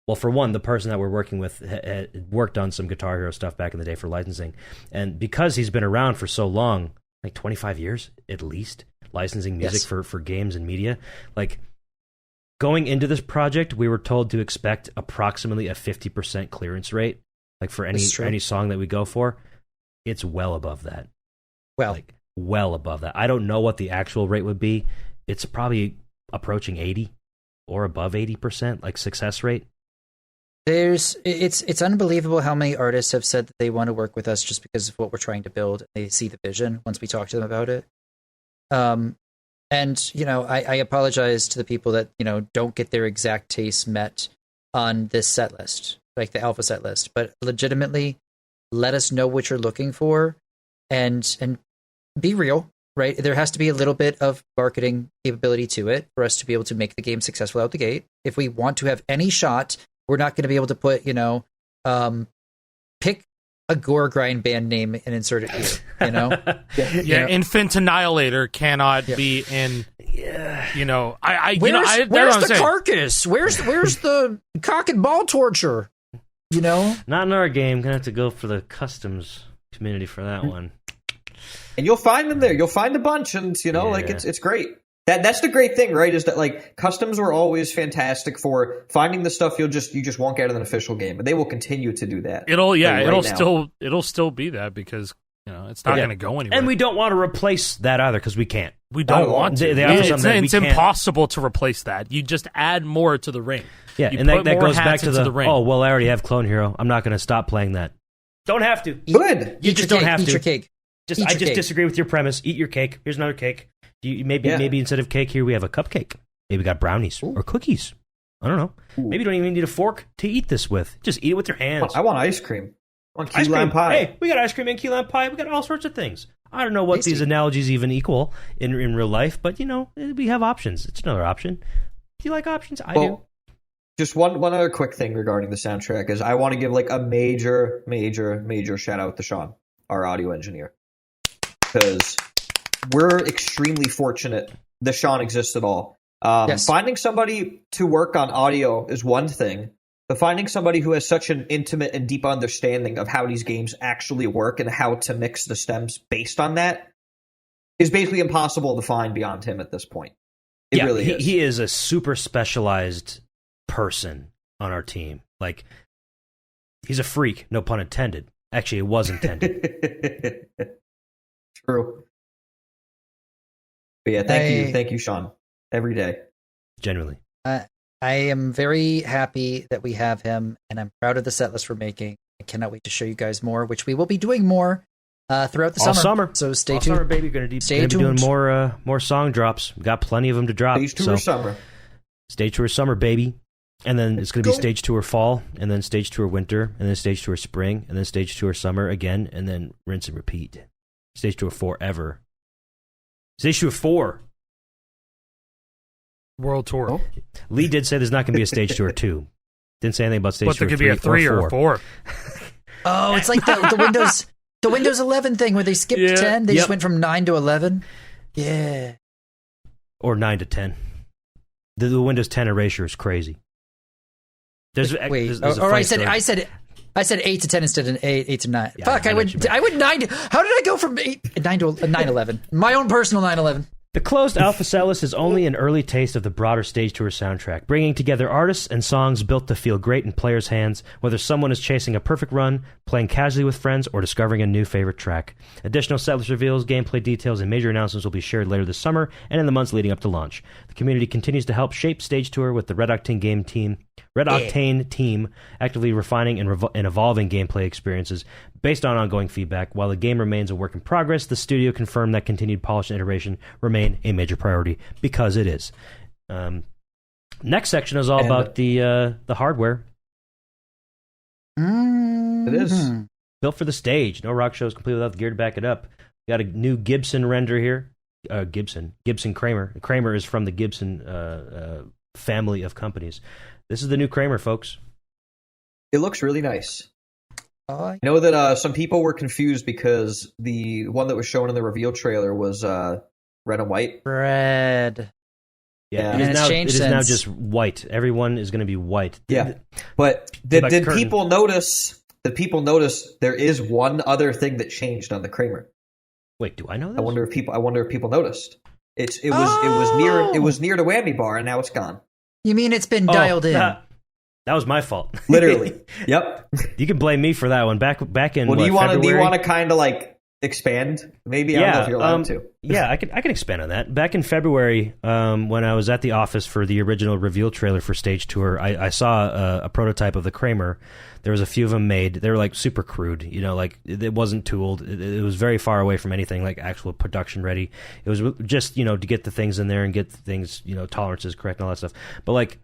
Well, for one, the person that we're working with had worked on some Guitar Hero stuff back in the day for licensing, and because he's been around for so long, like 25 years at least, licensing music
Yes.
for games and media, like going into this project, we were told to expect approximately a 50% clearance rate, like for any
That's true.
any song that we go for. It's well above that.
well,
Like well above that. I don't know what the actual rate would be. It's probably approaching 80 or above 80%, like success rate.
it's unbelievable how many artists have said that they want to work with us just because of what we're trying to build. They see the vision once we talk to them about it. And you know, I apologize to the people that, you know, don't get their exact tastes met on this set list, like the alpha set list, but legitimately let us know what you're looking for and be real, right? There has to be a little bit of marketing capability to it for us to be able to make the game successful out the gate. If we want to have any shot, we're not going to be able to put, you know, pick a gore grind band name and insert it here, you know?
Yeah, Infant Annihilator cannot be in. You know, that's
Where's
what I'm
the
saying.
carcass? Where's the cock and ball torture? You know?
Not in our game. Gonna have to go for the customs community for that one.
And you'll find them there. You'll find a bunch, and you know, like
Yeah.
it's great. That's the great thing, right? Is that like customs were always fantastic for finding the stuff you just won't get in an official game, but they will continue to do that.
It'll
now.
still be that because, you know, it's not
Yeah.
going to go anywhere.
And we don't want to replace that either because we can't.
We don't
Not
want to.
They offer
It's
something that we can't.
impossible to replace that. You just add more to the ring.
Yeah,
You
and
put
that
more
goes back
hats
to
into
the
ring.
oh well, I already have Clone Hero. I'm not going to stop playing that. Don't have to.
Good.
You
Eat
just
your
don't
cake,
have
eat
to.
your cake.
I
Eat your
just
cake.
disagree with your premise. Eat your cake. Here's another cake. Maybe
Yeah.
instead of cake here we have a cupcake. Maybe we got brownies or cookies. I don't know.
Ooh.
Maybe you don't even need a fork to eat this with. Just eat it with your hands.
I want ice cream. I want key
Ice
lime
cream.
pie.
Hey, we got ice cream and key lime pie. We got all sorts of things. I don't know what
Tasty.
these analogies even equal in real life, but you know, we have options. It's another option. Do you like options? I do.
Well, just one other quick thing regarding the soundtrack is I want to give like a major shout out to Sean, our audio engineer, because we're extremely fortunate that Sean exists at all.
Yes.
Finding somebody to work on audio is one thing, but finding somebody who has such an intimate and deep understanding of how these games actually work and how to mix the stems based on that is basically impossible to find beyond him at this point. It really is.
He is a super specialized person on our team. Like, he's a freak, no pun intended. Actually, it was intended.
True. But yeah, thank you, Sean. Every day.
Genuinely.
I am very happy that we have him, and I'm proud of the set list we're making. I cannot wait to show you guys more, which we will be doing more throughout the
All
summer.
summer.
So stay
All
tuned.
summer, baby. Gonna be
Stay
doing
tuned.
more song drops. We got plenty of them to drop.
Stage tour
so
summer.
stage tour summer, baby. And then it's going to be
go.
stage tour fall, and then stage tour winter, and then stage tour spring, and then stage tour summer again, and then rinse and repeat. Stage Tour 4 ever. Stage Tour 4.
World Tour.
Oh.
Lee did say there's not going to be a Stage Tour 2. Didn't say anything about Stage
But
Tour
there
3
could be a 3 or 4.
Oh, it's like the Windows 11 thing where they skipped 10. They just went from 9 to 11. Yeah.
Or 9 to 10. The Windows 10 erasure is crazy. There's a funny story.
I said 8 to 10 instead of 8 to 9.
Yeah,
Fuck, I went 9 to, how did I go from 9 to 9/11? My own personal 9/11.
The closed alpha setlist is only an early taste of the broader Stage Tour soundtrack, bringing together artists and songs built to feel great in players' hands, whether someone is chasing a perfect run, playing casually with friends, or discovering a new favorite track. Additional setlist reveals, gameplay details, and major announcements will be shared later this summer and in the months leading up to launch. The community continues to help shape Stage Tour with the Red Octane team actively refining and evolving gameplay experiences based on ongoing feedback. While the game remains a work in progress, the studio confirmed that continued polish and iteration remain a major priority, because it is. Next section is all about the hardware.
It is.
Built for the stage. No rock show is complete without the gear to back it up. Got a new Gibson render here. Gibson Kramer. Kramer is from the Gibson family of companies. This is the new Kramer, folks.
It looks really nice.
I
I know that some people were confused because the one that was shown in the reveal trailer was red and white.
Red.
Yeah,
And it's changed
it is now
since.
just white. Everyone is going to be white.
Yeah, but
Like
did
curtain.
people notice? Did people notice there is one other thing that changed on the Kramer?
Wait, do I know this?
I wonder if people noticed. It was near the whammy bar, and now it's gone.
You mean it's been dialed in?
That was my fault.
Literally. Yep.
You can blame me for that one. Back in
Well, do you want
February?
to kind of like expand? Maybe I don't know if you're allowed to.
Yeah, I can expand on that. Back in February, when I was at the office for the original reveal trailer for Stage Tour, I saw a prototype of the Kramer. There was a few of them made. They were like super crude, like it wasn't tooled. It was very far away from anything like actual production ready. It was just to get the things in there and get the things tolerances correct and all that stuff. But like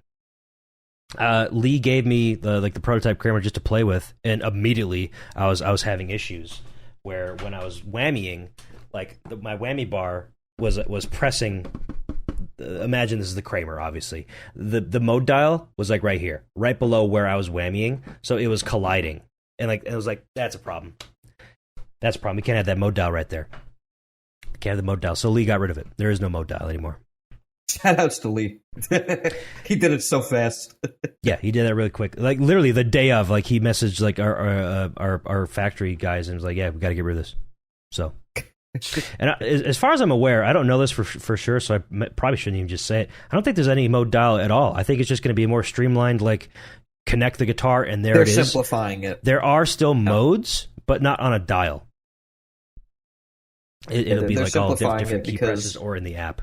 Lee gave me the prototype Kramer just to play with, and immediately I was having issues where when I was whammying, like my whammy bar was pressing. Imagine this is the Kramer, obviously. The mode dial was like right here, right below where I was whammying, so it was colliding, and it was like, that's a problem. That's a problem. We can't have that mode dial right there. Can't have the mode dial. So Lee got rid of it. There is no mode dial anymore.
Shout outs to Lee. He did it so fast.
Yeah, he did that really quick. Like literally the day of, like he messaged like our factory guys and was like, "Yeah, we got to get rid of this." So. And as far as I'm aware, I don't know this for sure, so I probably shouldn't even just say it. I don't think there's any mode dial at all. I think it's just going to be a more streamlined, like, connect the guitar, and there it is.
They're simplifying it.
There are still modes, but not on a dial. It'll be like all different key presses or in the app.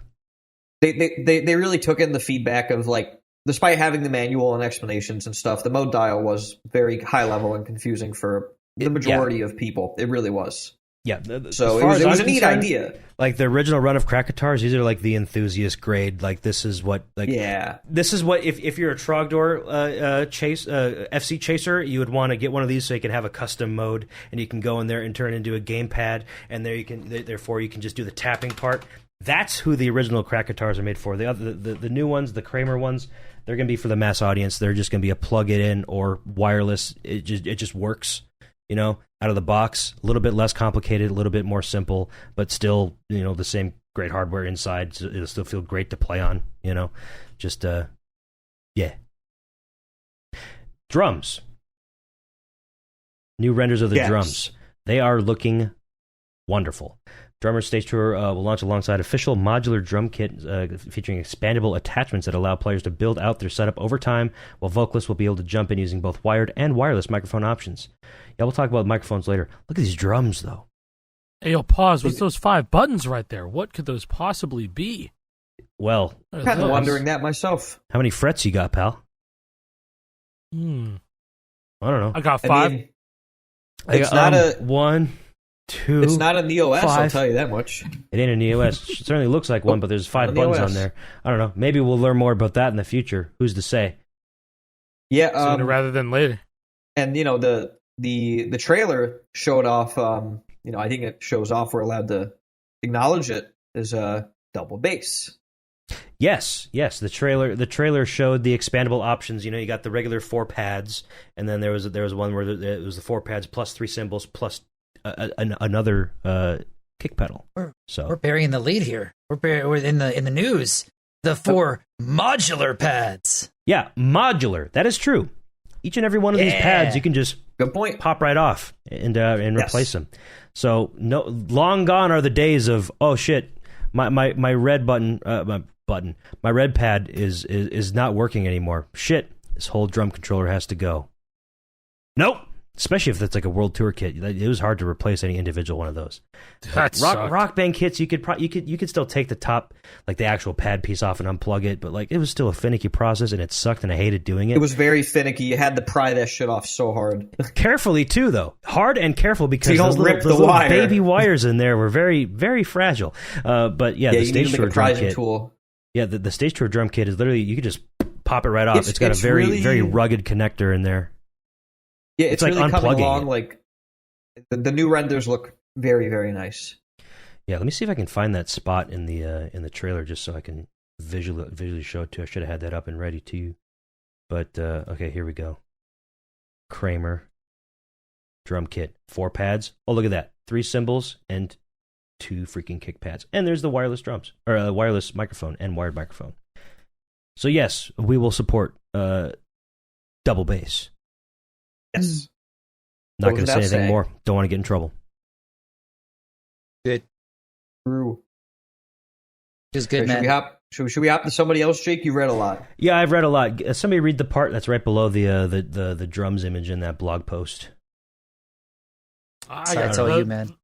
They really took in the feedback of, like, despite having the manual and explanations and stuff, the mode dial was very high level and confusing for the majority of people. It really was.
Yeah,
so it was a neat idea.
Like the original run of crack guitars, these are like the enthusiast grade. Like this is what, this is what if you're a Trogdor FC chaser, you would want to get one of these so you can have a custom mode and you can go in there and turn it into a gamepad, and there you can therefore you can just do the tapping part. That's who the original crack guitars are made for. The new ones, the Kramer ones, they're going to be for the mass audience. They're just going to be a plug it in or wireless. It just works. Out of the box, a little bit less complicated, a little bit more simple, but still, the same great hardware inside. So it'll still feel great to play on, just, yeah. Drums. New renders of the drums. They are looking wonderful. Drummer Stage Tour will launch alongside official modular drum kit featuring expandable attachments that allow players to build out their setup over time, while vocalists will be able to jump in using both wired and wireless microphone options. Yeah, we'll talk about microphones later. Look at these drums, though.
Hey, yo, pause. What's those 5 buttons right there? What could those possibly be?
Well,
I'm kind of wondering that myself.
How many frets you got, pal? I don't know.
I got 5.
I mean, it's not a
1, 2.
It's not an EOS,
5.
I'll tell you that much.
It ain't an EOS. It certainly looks like one, but there's 5 buttons on there. I don't know. Maybe we'll learn more about that in the future. Who's to say?
Yeah,
sooner rather than later.
And the trailer showed off I think it shows off. We're allowed to acknowledge it as a double bass.
Yes. The trailer showed the expandable options. You got the regular 4 pads, and then there was one where it was the 4 pads plus 3 cymbals plus another kick pedal.
We're burying the lead here. We're in the news. The 4 modular pads.
Yeah, modular. That is true. Each and every one of these pads, you can just
good point.
Pop right off and replace them. So long gone are the days of shit. My red my red pad is not working anymore. Shit, this whole drum controller has to go. Nope. Especially if it's like a world tour kit, it was hard to replace any individual one of those. Rock Band kits, you could still take the top, like the actual pad piece off and unplug it, but like it was still a finicky process, and it sucked, and I hated doing it.
It was very finicky. You had to pry that shit off so hard.
Carefully too, though, hard and careful, because
so you don't rip the
little
wire.
Baby wires in there were very, very fragile. But yeah, the Stage Tour drum kit.
Tool.
Yeah, the Stage Tour drum kit is literally, you could just pop it right off. It's got a very,
really,
very rugged connector in there.
Yeah, it's
like
really coming along.
it.
Like the new renders look very, very nice.
Yeah, let me see if I can find that spot in the trailer just so I can visually show it to you. I should have had that up and ready to you. But okay, here we go. Kramer drum kit, 4 pads. Oh, look at that. 3 cymbals and 2 freaking kick pads. And there's the wireless drums, or wireless microphone and wired microphone. So yes, we will support double bass.
Yes.
Not going to say anything more. Don't want to get in trouble.
Good.
True.
Just good, man.
Should we hop to somebody else, Jake? You read a lot.
Yeah, I've read a lot. Somebody read the part that's right below the drums image in that blog post.
I tell you, man.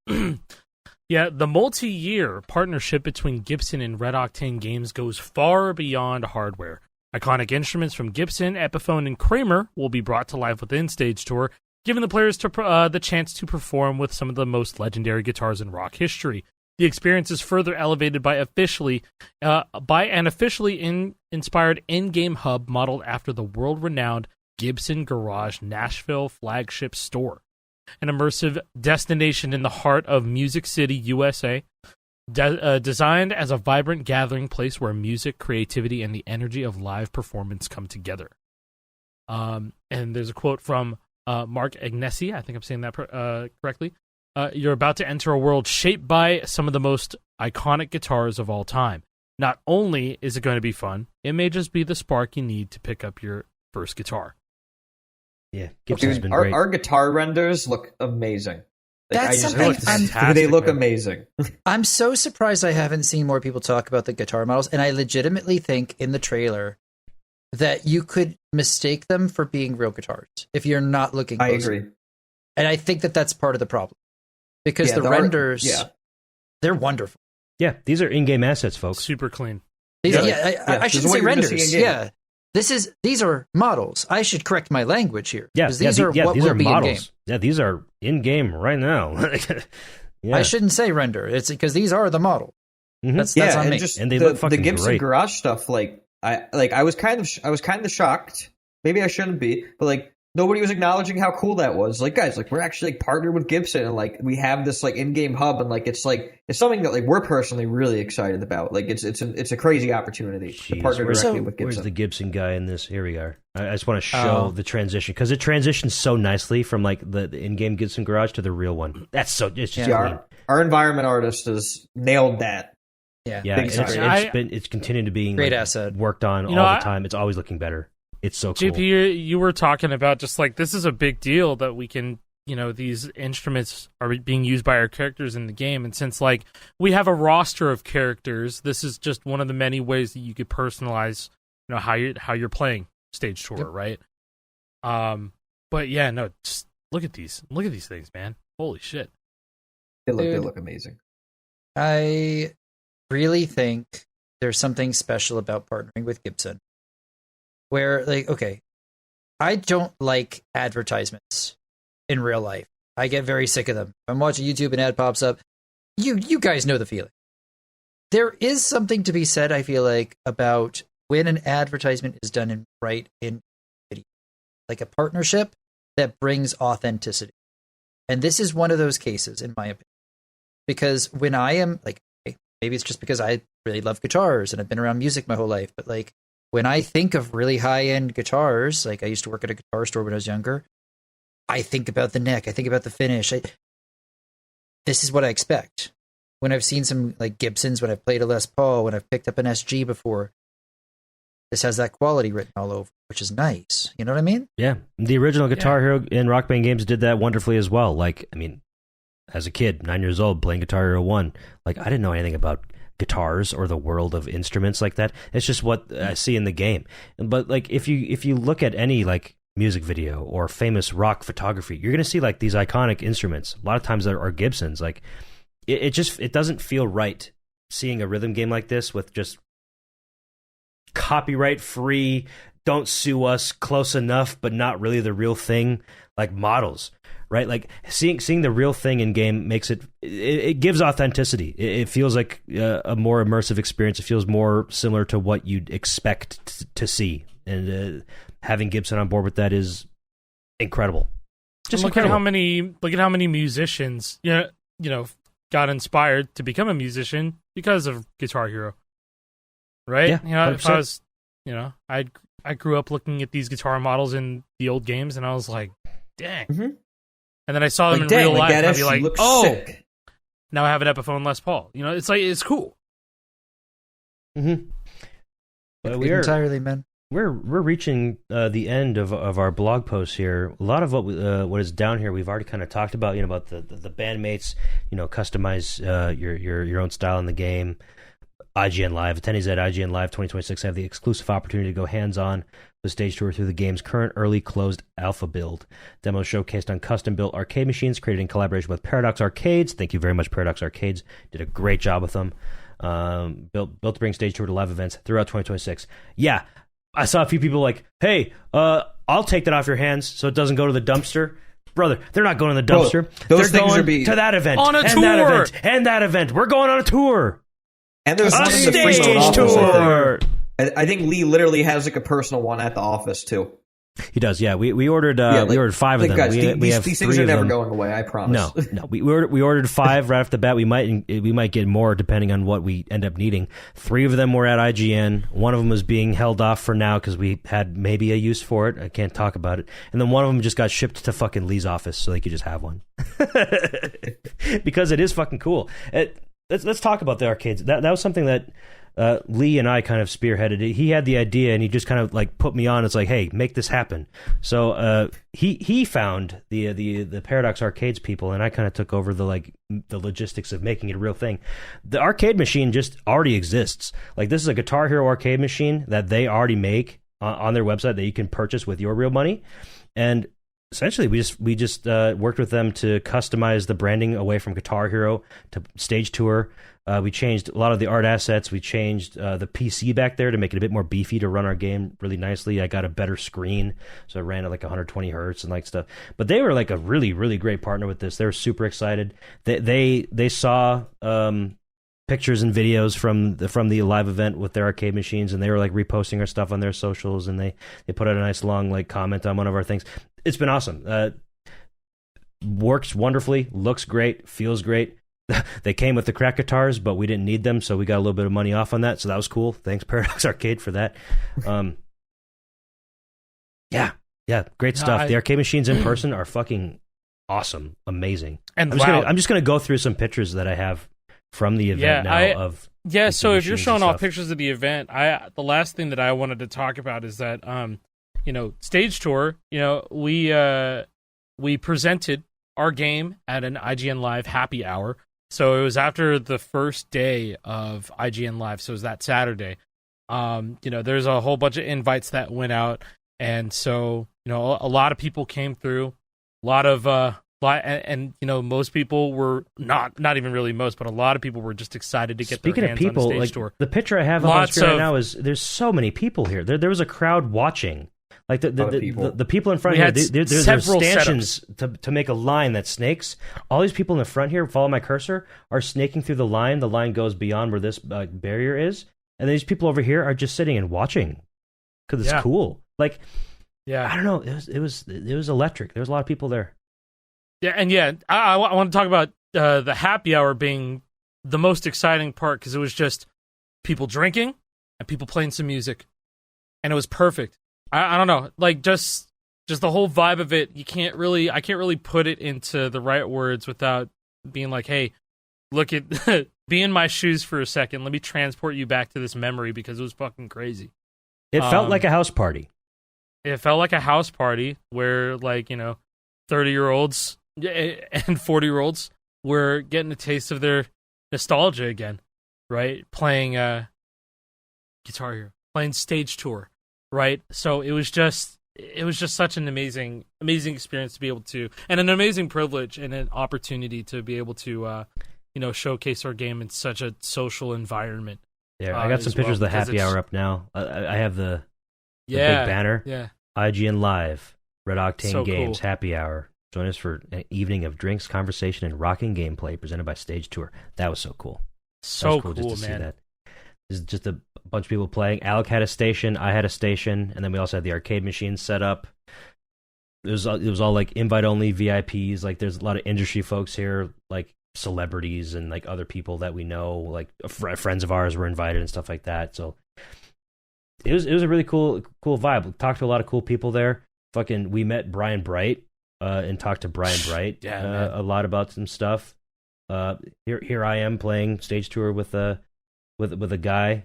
Yeah, the multi-year partnership between Gibson and Red Octane Games goes far beyond hardware. Iconic instruments from Gibson, Epiphone, and Kramer will be brought to life within Stage Tour, giving the players the chance to perform with some of the most legendary guitars in rock history. The experience is further elevated by an officially inspired in-game hub modeled after the world-renowned Gibson Garage Nashville flagship store, an immersive destination in the heart of Music City, USA. Designed as a vibrant gathering place where music, creativity, and the energy of live performance come together. And there's a quote from Mark Agnesi. I think I'm saying that correctly. You're about to enter a world shaped by some of the most iconic guitars of all time. Not only is it going to be fun, it may just be the spark you need to pick up your first guitar.
Yeah, Gibson's been great.
Our guitar renders look amazing.
That's something
they look amazing.
I'm so surprised I haven't seen more people talk about the guitar models, and I legitimately think in the trailer that you could mistake them for being real guitars if you're not looking closer.
I agree.
And I think that that's part of the problem. Because the renders, they're wonderful.
Yeah, these are in-game assets, folks.
Super clean.
I shouldn't say renders. Yeah. These are models. I should correct my language here.
Yeah,
these are what
these
will
are
be
models.
in-game.
Yeah, these are in-game right now. Yeah.
I shouldn't say render. It's because these are the model.
Mm-hmm.
That's on me.
And they look fucking
the Gibson
great.
Garage stuff. I was kind of shocked. Maybe I shouldn't be, but nobody was acknowledging how cool that was. Guys, we're actually partnered with Gibson, and we have this in-game hub, and it's something that we're personally really excited about. It's a crazy opportunity to partner directly with Gibson.
Where's the Gibson guy in this? Here we are. I just want to show the transition, because it transitions so nicely from the in-game Gibson Garage to the real one. It's just clean.
Our environment artist has nailed that.
Yeah,
it's continued to being
great asset
worked on all the time. It's always looking better. It's so cool.
JP, you were talking about just this is a big deal that we can, these instruments are being used by our characters in the game. And since we have a roster of characters, this is just one of the many ways that you could personalize, how you're playing Stage Tour, right? But yeah, no, just look at these things, man. Holy shit.
They look amazing.
I really think there's something special about partnering with Gibson. Where, I don't like advertisements in real life. I get very sick of them. If I'm watching YouTube and ad pops up, you guys know the feeling. There is something to be said, I feel about when an advertisement is done in video. A partnership that brings authenticity. And this is one of those cases, in my opinion, because when I am like, maybe it's just because I really love guitars and I've been around music my whole life, but like when I think of really high end guitars, like I used to work at a guitar store when I was younger, I think about the neck, I think about the finish. This is what I expect. When I've seen some like Gibsons, when I've played a Les Paul, when I've picked up an SG before, this has that quality written all over, which is nice. You know what I mean?
Yeah. The original Guitar Hero and Rock Band games did that wonderfully as well. Like, I mean, as a kid, 9 years old, playing Guitar Hero 1, like, I didn't know anything about guitars or the world of instruments like that. It's just what I see in the game. But, like, if you look at any, like, music video or famous rock photography, you're going to see, like, these iconic instruments. A lot of times there are Gibsons. Like, it doesn't feel right seeing a rhythm game like this with just copyright free, don't sue us, close enough but not really the real thing, like models, right? Like seeing the real thing in game makes it gives authenticity. It feels like a more immersive experience. It feels more similar to what you'd expect to see, and having Gibson on board with that is incredible. Just
look
incredible.
at how many musicians got inspired to become a musician because of Guitar Hero. Right?
Yeah,
if I was, I grew up looking at these guitar models in the old games, and I was like, dang.
Mm-hmm.
And then I saw them
like,
in real
like
life, and I'd be like, oh,
sick.
Now I have an Epiphone Les Paul. It's cool.
Mm-hmm.
Entirely, man.
We're reaching the end of our blog posts here. A lot of what is down here we've already kind of talked about. About the bandmates. Customize your own style in the game. IGN Live. Attendees at IGN Live 2026 have the exclusive opportunity to go hands-on with Stage Tour through the game's current early closed alpha build. Demos showcased on custom-built arcade machines created in collaboration with Paradox Arcades. Thank you very much, Paradox Arcades. Did a great job with them. Built to bring Stage Tour to live events throughout 2026. Yeah, I saw a few people like, hey, I'll take that off your hands so it doesn't go to the dumpster. Brother, they're not going to the dumpster.
Those
they're
things
going to that event.
On a
and
tour.
That event. And that event. We're going on a tour.
And there's
A
one in the
stage
Fremont office,
tour.
I think Lee literally has like a personal one at the office too.
He does, yeah. We ordered we ordered 5 of them.
Guys,
we have
these
3
things are
of
never
them.
going away. I promise.
No. We ordered 5 right off the bat. We might get more depending on what we end up needing. 3 of them were at IGN. One of them was being held off for now because we had maybe a use for it. I can't talk about it. And then one of them just got shipped to fucking Lee's office so they could just have one because it is fucking cool. Let's talk about the arcades. That was something that Lee and I kind of spearheaded. He had the idea, and he just kind of like put me on. It's like, hey, make this happen. So he found the Paradox Arcades people, and I kind of took over the logistics of making it a real thing. The arcade machine just already exists. Like, this is a Guitar Hero arcade machine that they already make on their website that you can purchase with your real money, and essentially, we just worked with them to customize the branding away from Guitar Hero to Stage Tour. We changed a lot of the art assets. We changed the PC back there to make it a bit more beefy to run our game really nicely. I got a better screen, so it ran at like 120 hertz and like stuff. But they were like a really, really great partner with this. They were super excited. They saw pictures and videos from the live event with their arcade machines, and they were like reposting our stuff on their socials, and they put out a nice long like comment on one of our things. It's been awesome. Works wonderfully, looks great, feels great. They came with the crack guitars, but we didn't need them, so we got a little bit of money off on that, so that was cool. Thanks, Paradox Arcade, for that. Yeah, great stuff. The arcade machines in person are fucking awesome, amazing.
And
I'm just gonna go through some pictures that I have from the event
So if you're showing off
stuff.
pictures of the event, the last thing that I wanted to talk about is that Stage Tour, we presented our game at an IGN Live happy hour. So it was after the first day of IGN Live, so it was that Saturday. There's a whole bunch of invites that went out, and so a lot of people came through. Most people were not even really most, but a lot of people were just excited to get
Speaking
their hands
of people,
on the Stage
like
Tour.
the picture I have up on screen right now is there's so many people here. There was a crowd watching. Like the people in front
We
here,
had
there's
several
stanchions to make a line that snakes. All these people in the front here, follow my cursor, are snaking through the line. The line goes beyond where this barrier is, and these people over here are just sitting and watching because it's cool. Like, I don't know, it was electric. There was a lot of people there.
I want to talk about the happy hour being the most exciting part because it was just people drinking and people playing some music, and it was perfect. I don't know, like just the whole vibe of it. I can't really put it into the right words without being like, hey, look at be in my shoes for a second. Let me transport you back to this memory because it was fucking crazy.
It felt like a house party.
It felt like a house party where, like, 30-year-olds and 40-year-olds were getting a taste of their nostalgia again, right? Playing Guitar Hero, playing Stage Tour, right? So it was just such an amazing experience to be able to, and an amazing privilege and an opportunity to be able to, showcase our game in such a social environment.
Yeah, I got some pictures of the happy hour up now. I have the big banner.
Yeah.
IGN Live, Red Octane
So
Games,
cool.
happy hour. Join us for an evening of drinks, conversation, and rocking gameplay presented by Stage Tour. That was so cool.
So
That was
cool,
just to
man.
see that. There's just a bunch of people playing. Alec had a station, I had a station, and then we also had the arcade machines set up. It was all like invite-only VIPs. Like, there's a lot of industry folks here, like celebrities and like other people that we know, like friends of ours were invited and stuff like that. So it was a really cool vibe. We talked to a lot of cool people there. We met Brian Bright and talked to Brian Bright a lot about some stuff. Here I am playing Stage Tour with a guy.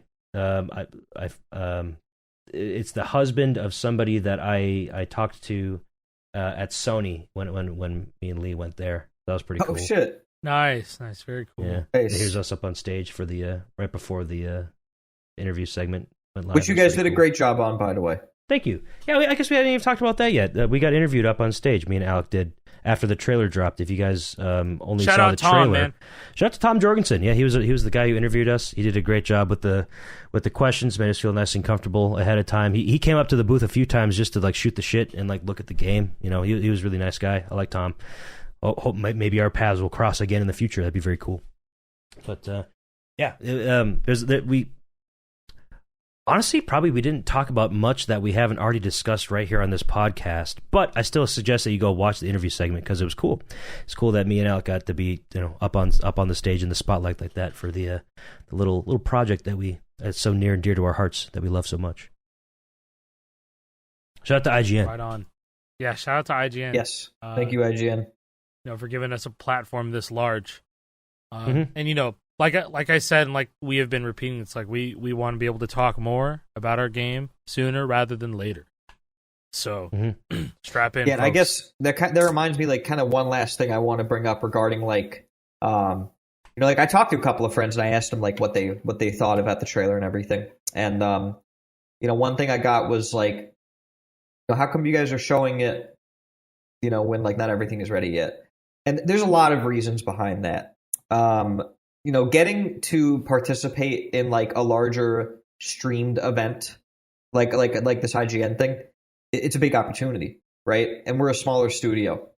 It's the husband of somebody that I talked to at Sony when me and Lee went there. That was pretty cool.
Oh shit!
Nice, very cool.
Yeah,
Nice.
here's us up on stage for the right before the interview segment went live.
Which you
It was
guys
pretty
did a
cool.
great job on, by the way.
Thank you. Yeah, I guess we hadn't even talked about that yet. We got interviewed up on stage. Me and Alec did after the trailer dropped. If you guys only
Shout
saw
out
the
Tom,
trailer,
man.
Shout out to Tom Jorgensen. Yeah, he was the guy who interviewed us. He did a great job with the questions. Made us feel nice and comfortable ahead of time. He came up to the booth a few times just to like shoot the shit and like look at the game. He was a really nice guy. I like Tom. Hope maybe our paths will cross again in the future. That'd be very cool. But we honestly probably we didn't talk about much that we haven't already discussed right here on this podcast. But I still suggest that you go watch the interview segment because it was cool. It's cool that me and Alec got to be up on the stage in the spotlight like that for the little project that's so near and dear to our hearts that we love so much. Shout out to IGN.
Right on. Yeah, shout out to IGN.
Yes, thank you, IGN.
For giving us a platform this large.
Mhm.
And like I said, and like we have been repeating, it's like we want to be able to talk more about our game sooner rather than later. So strap in.
Yeah, and I
folks.
guess that reminds me, like, kind of one last thing I want to bring up regarding, like, like I talked to a couple of friends and I asked them like what they thought about the trailer and everything. And one thing I got was like, how come you guys are showing it, when like not everything is ready yet? And there's a lot of reasons behind that. Getting to participate in like a larger streamed event, like this IGN thing, it's a big opportunity, right? And we're a smaller studio,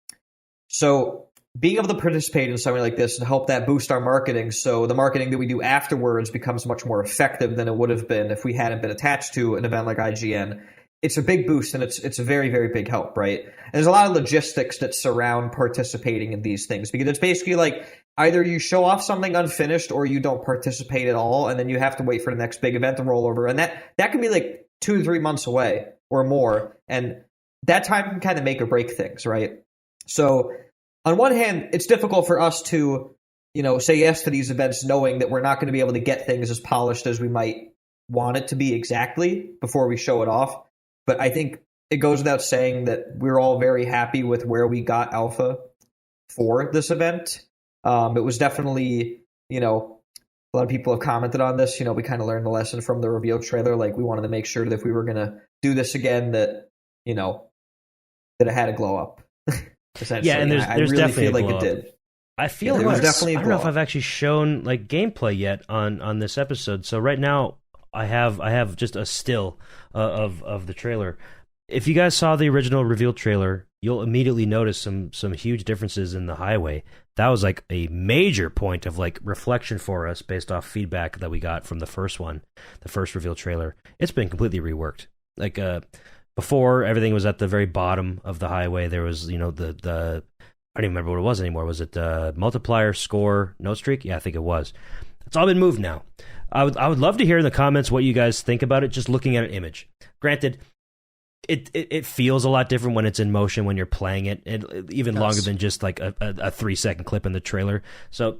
so being able to participate in something like this and help that boost our marketing, so the marketing that we do afterwards becomes much more effective than it would have been if we hadn't been attached to an event like IGN. It's a big boost, and it's a very, very big help, right? And there's a lot of logistics that surround participating in these things, because it's basically like either you show off something unfinished or you don't participate at all, and then you have to wait for the next big event to roll over. And that can be like 2 to 3 months away or more, and that time can kind of make or break things, right? So on one hand, it's difficult for us to, say yes to these events knowing that we're not going to be able to get things as polished as we might want it to be exactly before we show it off. But I think it goes without saying that we're all very happy with where we got Alpha for this event. It was definitely, a lot of people have commented on this. We kind of learned the lesson from the reveal trailer. Like, we wanted to make sure that if we were going to do this again, that, that it had a glow up. Essentially.
Yeah, and there's
I really
definitely
feel
a
like
glow
it
up.
did.
I feel
Yeah, there was
like
definitely a
I don't know if
glow-up.
I've actually shown like gameplay yet on this episode. So right now I have just a still of the trailer. If you guys saw the original reveal trailer, you'll immediately notice some huge differences in the highway. That was like a major point of like reflection for us based off feedback that we got from the first one, the first reveal trailer. It's been completely reworked. Like before, everything was at the very bottom of the highway. There was the I don't even remember what it was anymore. Was it multiplier, score, note streak? Yeah, I think it was. It's all been moved now. I would love to hear in the comments what you guys think about it, just looking at an image. Granted, it feels a lot different when it's in motion, when you're playing it, and even longer than just like a 3-second clip in the trailer. So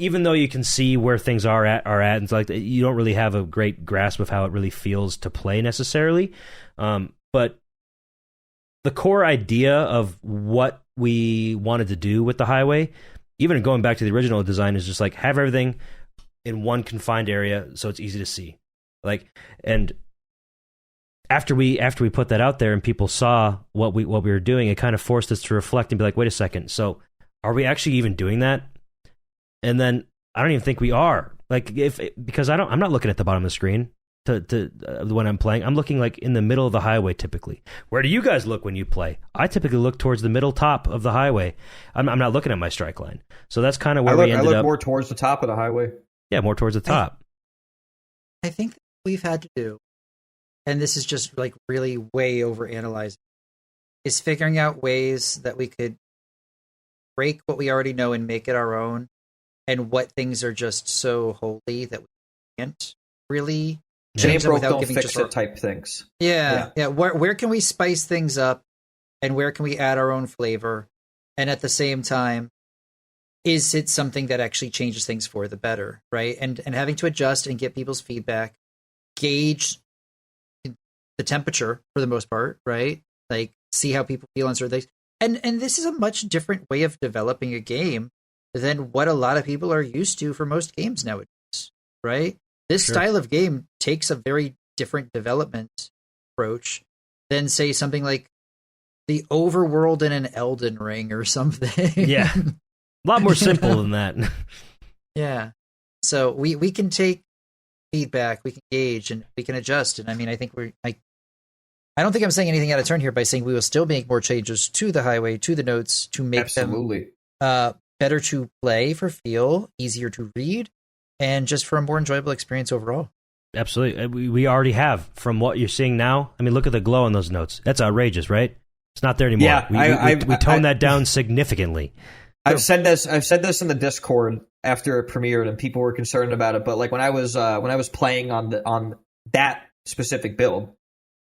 even though you can see where things are at, and like you don't really have a great grasp of how it really feels to play necessarily. But the core idea of what we wanted to do with the highway, even going back to the original design, is just like have everything in one confined area so it's easy to see. Like, and after we put that out there and people saw what we were doing, it kind of forced us to reflect and be like, wait a second, so are we actually even doing that? And then I don't even think we are. Like, because I'm not looking at the bottom of the screen to when I'm playing. I'm looking like in the middle of the highway typically. Where do you guys look when you play? I typically look towards the middle top of the highway. I'm not looking at my strike line. So that's kind of where we ended up.
I look more towards the top of the highway.
Yeah, more towards the top.
I think we've had to do, and this is just like really way over analyzing, is figuring out ways that we could break what we already know and make it our own, and what things are just so holy that we can't really change them without giving
fix it type things.
Yeah. Where can we spice things up, and where can we add our own flavor, and at the same time, is it something that actually changes things for the better, right? And having to adjust and get people's feedback, gauge the temperature for the most part, right? Like see how people feel on certain things. And this is a much different way of developing a game than what a lot of people are used to for most games nowadays, right? This style of game takes a very different development approach than, say, something like the overworld in an Elden Ring or something.
Yeah. A lot more simple than that.
Yeah. So we can take feedback, we can gauge, and we can adjust. And I mean, I think I don't think I'm saying anything out of turn here by saying we will still make more changes to the highway, to the notes, to make them better to play, for feel, easier to read, and just for a more enjoyable experience overall.
Absolutely. We already have, from what you're seeing now. I mean, look at the glow on those notes. That's outrageous, right? It's not there anymore.
Yeah,
we toned that down significantly.
I've said this in the Discord after it premiered, and people were concerned about it. But like when I was playing on that specific build,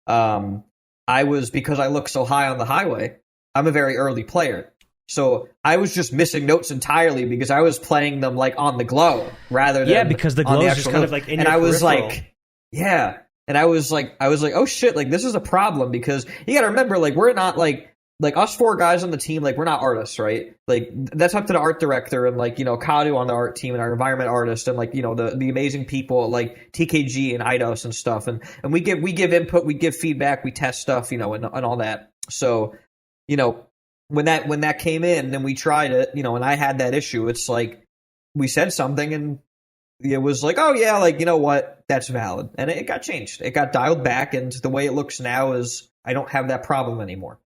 because I look so high on the highway, I'm a very early player, so I was just missing notes entirely because I was playing them like on the glow rather than
because the glow is just kind of like in your
peripheral. And I was like, oh shit, like this is a problem because you got to remember, like we're not like us four guys on the team, like we're not artists, right? Like that's up to the art director and like, you know, Kadu on the art team and our environment artist and like, you know, the amazing people like TKG and Eidos and stuff. And we give input, we give feedback, we test stuff, you know, and all that. So, you know, when that came in, then we tried it, you know, and I had that issue. It's like we said something and it was like, oh yeah, like, you know what, that's valid. And it got changed. It got dialed back, and the way it looks now is I don't have that problem anymore.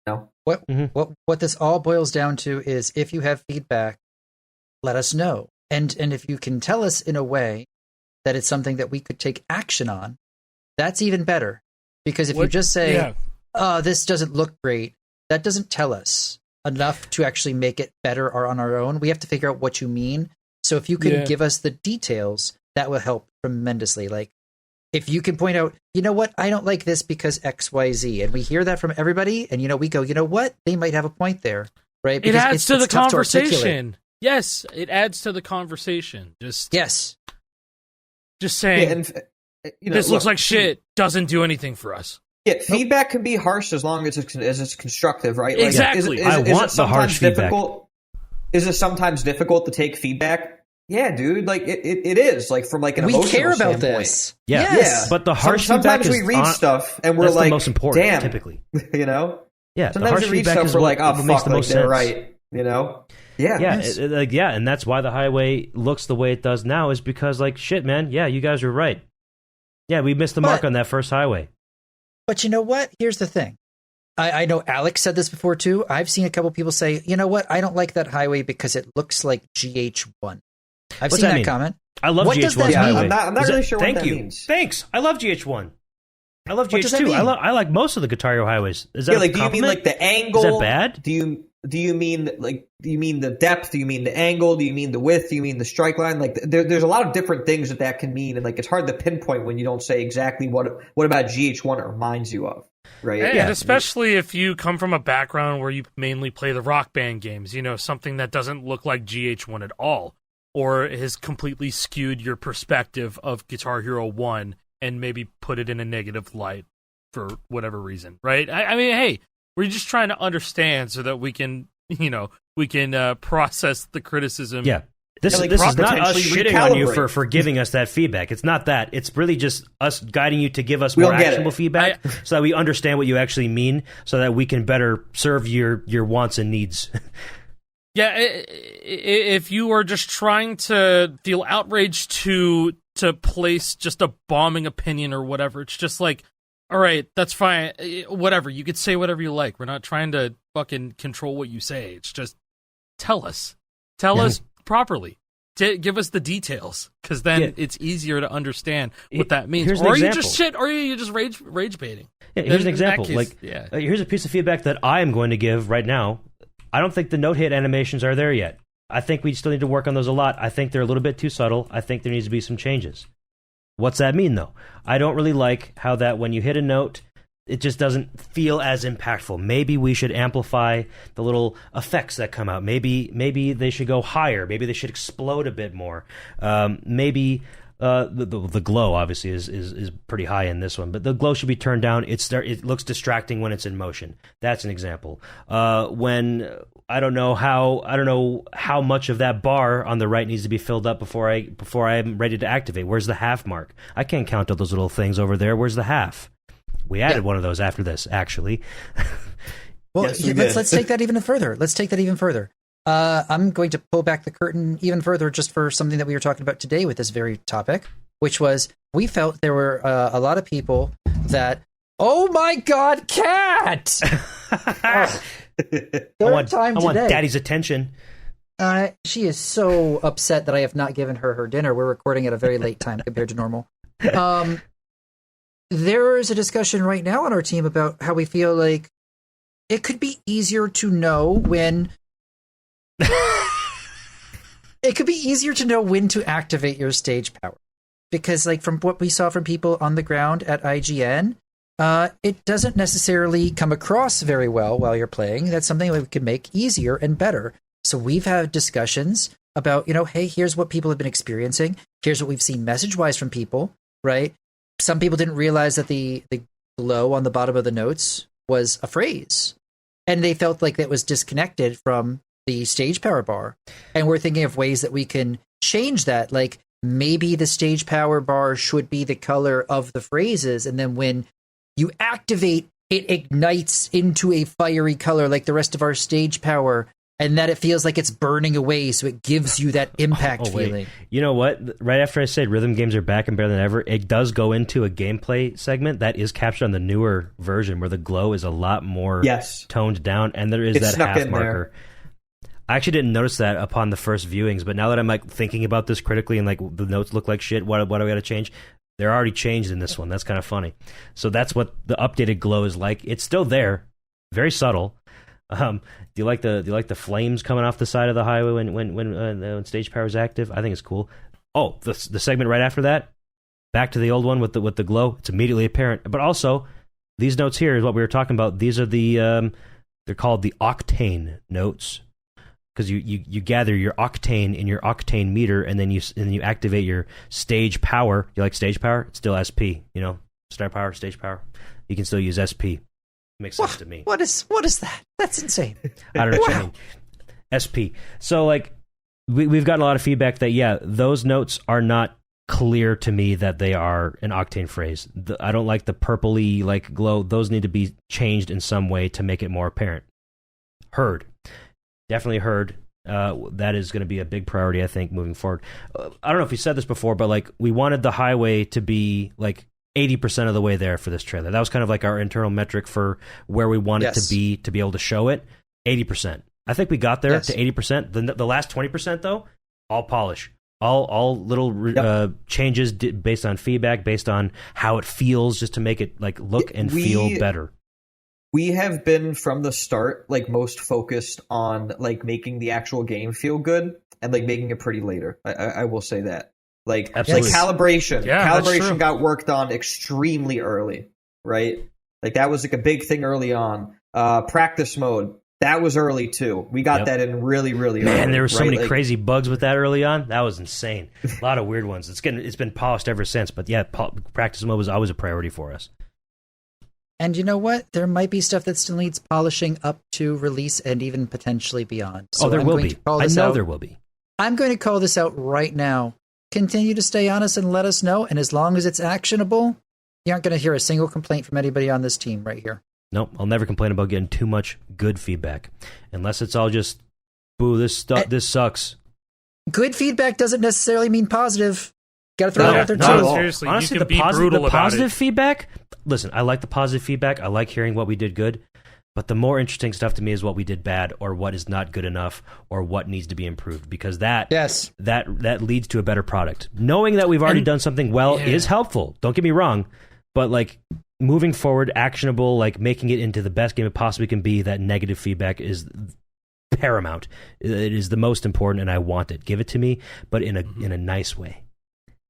No.
What this all boils down to is if you have feedback, let us know. And if you can tell us in a way that it's something that we could take action on, that's even better. Because if you just say, oh, this doesn't look great, that doesn't tell us enough to actually make it better or on our own. We have to figure out what you mean. So if you can give us the details, that will help tremendously. Like, if you can point out, you know what, I don't like this because X, Y, Z, and we hear that from everybody, and, you know, we go, you know what, they might have a point there, right?
Because it adds to the conversation. Yes, it adds to the conversation. Just saying, you know, this looks like shit, doesn't do anything for us.
Yeah, feedback can be harsh as long as it's constructive, right?
Like, exactly.
I want the harsh feedback.
Is it sometimes difficult to take feedback? Yeah, dude. Like it is. Like from like an emotional standpoint.
We care about this.
Yeah.
Yes.
But the harsh
sometimes
feedback
we read stuff and we're like,
the most important,
damn,
typically.
You know.
Yeah.
Sometimes we read stuff we're like, oh fuck, like they're right. You know. Yeah.
Yeah. And that's why the highway looks the way it does now, is because like shit, man. Yeah, you guys are right. Yeah, we missed the mark on that first highway.
But you know what? Here's the thing. I know Alex said this before too. I've seen a couple people say, you know what? I don't like that highway because it looks like GH1. I've seen that comment.
I love GH1 highway.
I'm not really sure what that means.
Thanks. I love GH1. I love GH2. I like most of the Guitar Hero highways. Is that
like? Do you mean like the angle?
Is that bad?
Do you? do you mean the depth? Do you mean the angle? Do you mean the width? Do you mean the strike line? Like there's a lot of different things that can mean, and like it's hard to pinpoint when you don't say exactly what about GH1 it reminds you of, right?
And especially if you come from a background where you mainly play the Rock Band games, something that doesn't look like GH1 at all, or has completely skewed your perspective of Guitar Hero 1 and maybe put it in a negative light for whatever reason, right? I mean, hey, we're just trying to understand so that we can, process the criticism.
Yeah. This is not us shitting on you for giving us that feedback. It's not that. It's really just us guiding you to give us more actionable feedback so that we understand what you actually mean so that we can better serve your wants and needs.
Yeah, if you are just trying to feel outraged to place just a bombing opinion or whatever, it's just like, all right, that's fine. Whatever. You could say whatever you like. We're not trying to fucking control what you say. It's just tell us. Tell us properly. Give us the details, because then it's easier to understand what that means. Or you just shit, or you just rage baiting.
Yeah, here's an example. Here's a piece of feedback that I am going to give right now. I don't think the note hit animations are there yet. I think we still need to work on those a lot. I think they're a little bit too subtle. I think there needs to be some changes. What's that mean, though? I don't really like how that when you hit a note, it just doesn't feel as impactful. Maybe we should amplify the little effects that come out. Maybe they should go higher. Maybe they should explode a bit more. Maybe the glow obviously is pretty high in this one, but the glow should be turned down. It looks distracting when it's in motion. That's an example. When I don't know how much of that bar on the right needs to be filled up before I'm ready to activate. Where's the half mark? I can't count all those little things over there. Where's the half? We added one of those after this, actually.
Well, yes, let's take that even further. I'm going to pull back the curtain even further just for something that we were talking about today with this very topic, which was we felt there were a lot of people that, oh my God, Cat!
I want Daddy's attention.
She is so upset that I have not given her dinner. We're recording at a very late time compared to normal. There is a discussion right now on our team about how we feel like it could be easier to know when to activate your stage power. Because like from what we saw from people on the ground at IGN, it doesn't necessarily come across very well while you're playing. That's something that we could make easier and better. So we've had discussions about, hey, here's what people have been experiencing. Here's what we've seen message-wise from people, right? Some people didn't realize that the glow on the bottom of the notes was a phrase. And they felt like that was disconnected from the stage power bar. And we're thinking of ways that we can change that. Like maybe the stage power bar should be the color of the phrases. And then when you activate, it ignites into a fiery color like the rest of our stage power. And that it feels like it's burning away, so it gives you that impact feeling.
You know what? Right after I said rhythm games are back and better than ever, it does go into a gameplay segment that is captured on the newer version where the glow is a lot more toned down, and there is that half marker. I actually didn't notice that upon the first viewings, but now that I'm like thinking about this critically and like the notes look like shit, what do we got to change? They're already changed in this one. That's kind of funny. So that's what the updated glow is like. It's still there, very subtle. Do you like the flames coming off the side of the highway when stage power is active? I think it's cool. Oh, the segment right after that, back to the old one with the glow. It's immediately apparent. But also, these notes here is what we were talking about. These are the they're called the octane notes because you gather your octane in your octane meter and then you activate your stage power. You like stage power? It's still SP. Star power, stage power. You can still use SP. Makes sense to me.
What is that? That's insane.
I don't know what you mean. SP. So like we've gotten a lot of feedback that those notes are not clear to me that they are an octane phrase. I don't like the purpley like glow. Those need to be changed in some way to make it more apparent. Definitely heard. That is going to be a big priority, I think, moving forward. I don't know if we said this before, but like we wanted the highway to be like 80% of the way there for this trailer. That was kind of like our internal metric for where we want it to be able to show it. 80%. I think we got there to 80%. The last 20%, though, all polish. All little changes based on feedback, based on how it feels, just to make it like look and feel better.
we have been from the start like most focused on like making the actual game feel good and like making it pretty later. I will say that. Like
Absolutely.
calibration.
Yeah, that's true.
Calibration got worked on extremely early, right? Like that was like a big thing early on. Practice mode. That was early too. We got that in really, really early.
Man, there were so many
like,
crazy bugs with that early on. That was insane. A lot of weird ones. It's been polished ever since. But yeah, practice mode was always a priority for us.
And you know what? There might be stuff that still needs polishing up to release and even potentially beyond. So
there
I'm
will
going
be.
to call
I
this
know
out.
there will be.
I'm going to call this out right now. Continue to stay honest and let us know. And as long as it's actionable, you aren't going to hear a single complaint from anybody on this team right here.
Nope, I'll never complain about getting too much good feedback, unless it's all just, boo, this sucks.
Good feedback doesn't necessarily mean positive. Got to throw
No,
it out there
not at
too.
all.
Seriously,
Honestly,
you
the
can be brutal about
positive
it.
feedback. Listen, I like the positive feedback. I like hearing what we did good. But the more interesting stuff to me is what we did bad, or what is not good enough, or what needs to be improved. Because that leads to a better product. Knowing that we've already done something well is helpful. Don't get me wrong, but like moving forward, actionable, like making it into the best game it possibly can be. That negative feedback is paramount. It is the most important, and I want it. Give it to me, but in a nice way.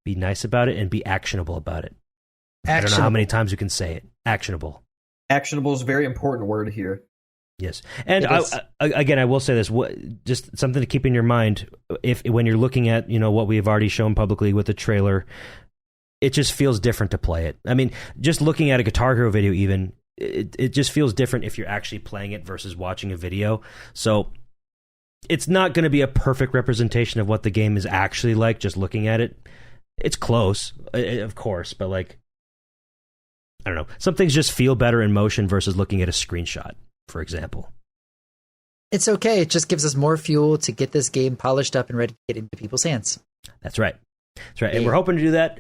Be nice about it and be actionable about it. I don't know how many times you can say it. Actionable.
Actionable is a very important word here.
Yes, and I will say this: just something to keep in your mind when you're looking at what we have already shown publicly with the trailer. It just feels different to play it. I mean, just looking at a Guitar Hero video, even it just feels different if you're actually playing it versus watching a video. So it's not going to be a perfect representation of what the game is actually like. Just looking at it, it's close, of course, but like, I don't know. Some things just feel better in motion versus looking at a screenshot, for example.
It's okay. It just gives us more fuel to get this game polished up and ready to get into people's hands.
That's right. That's right. And we're hoping to do that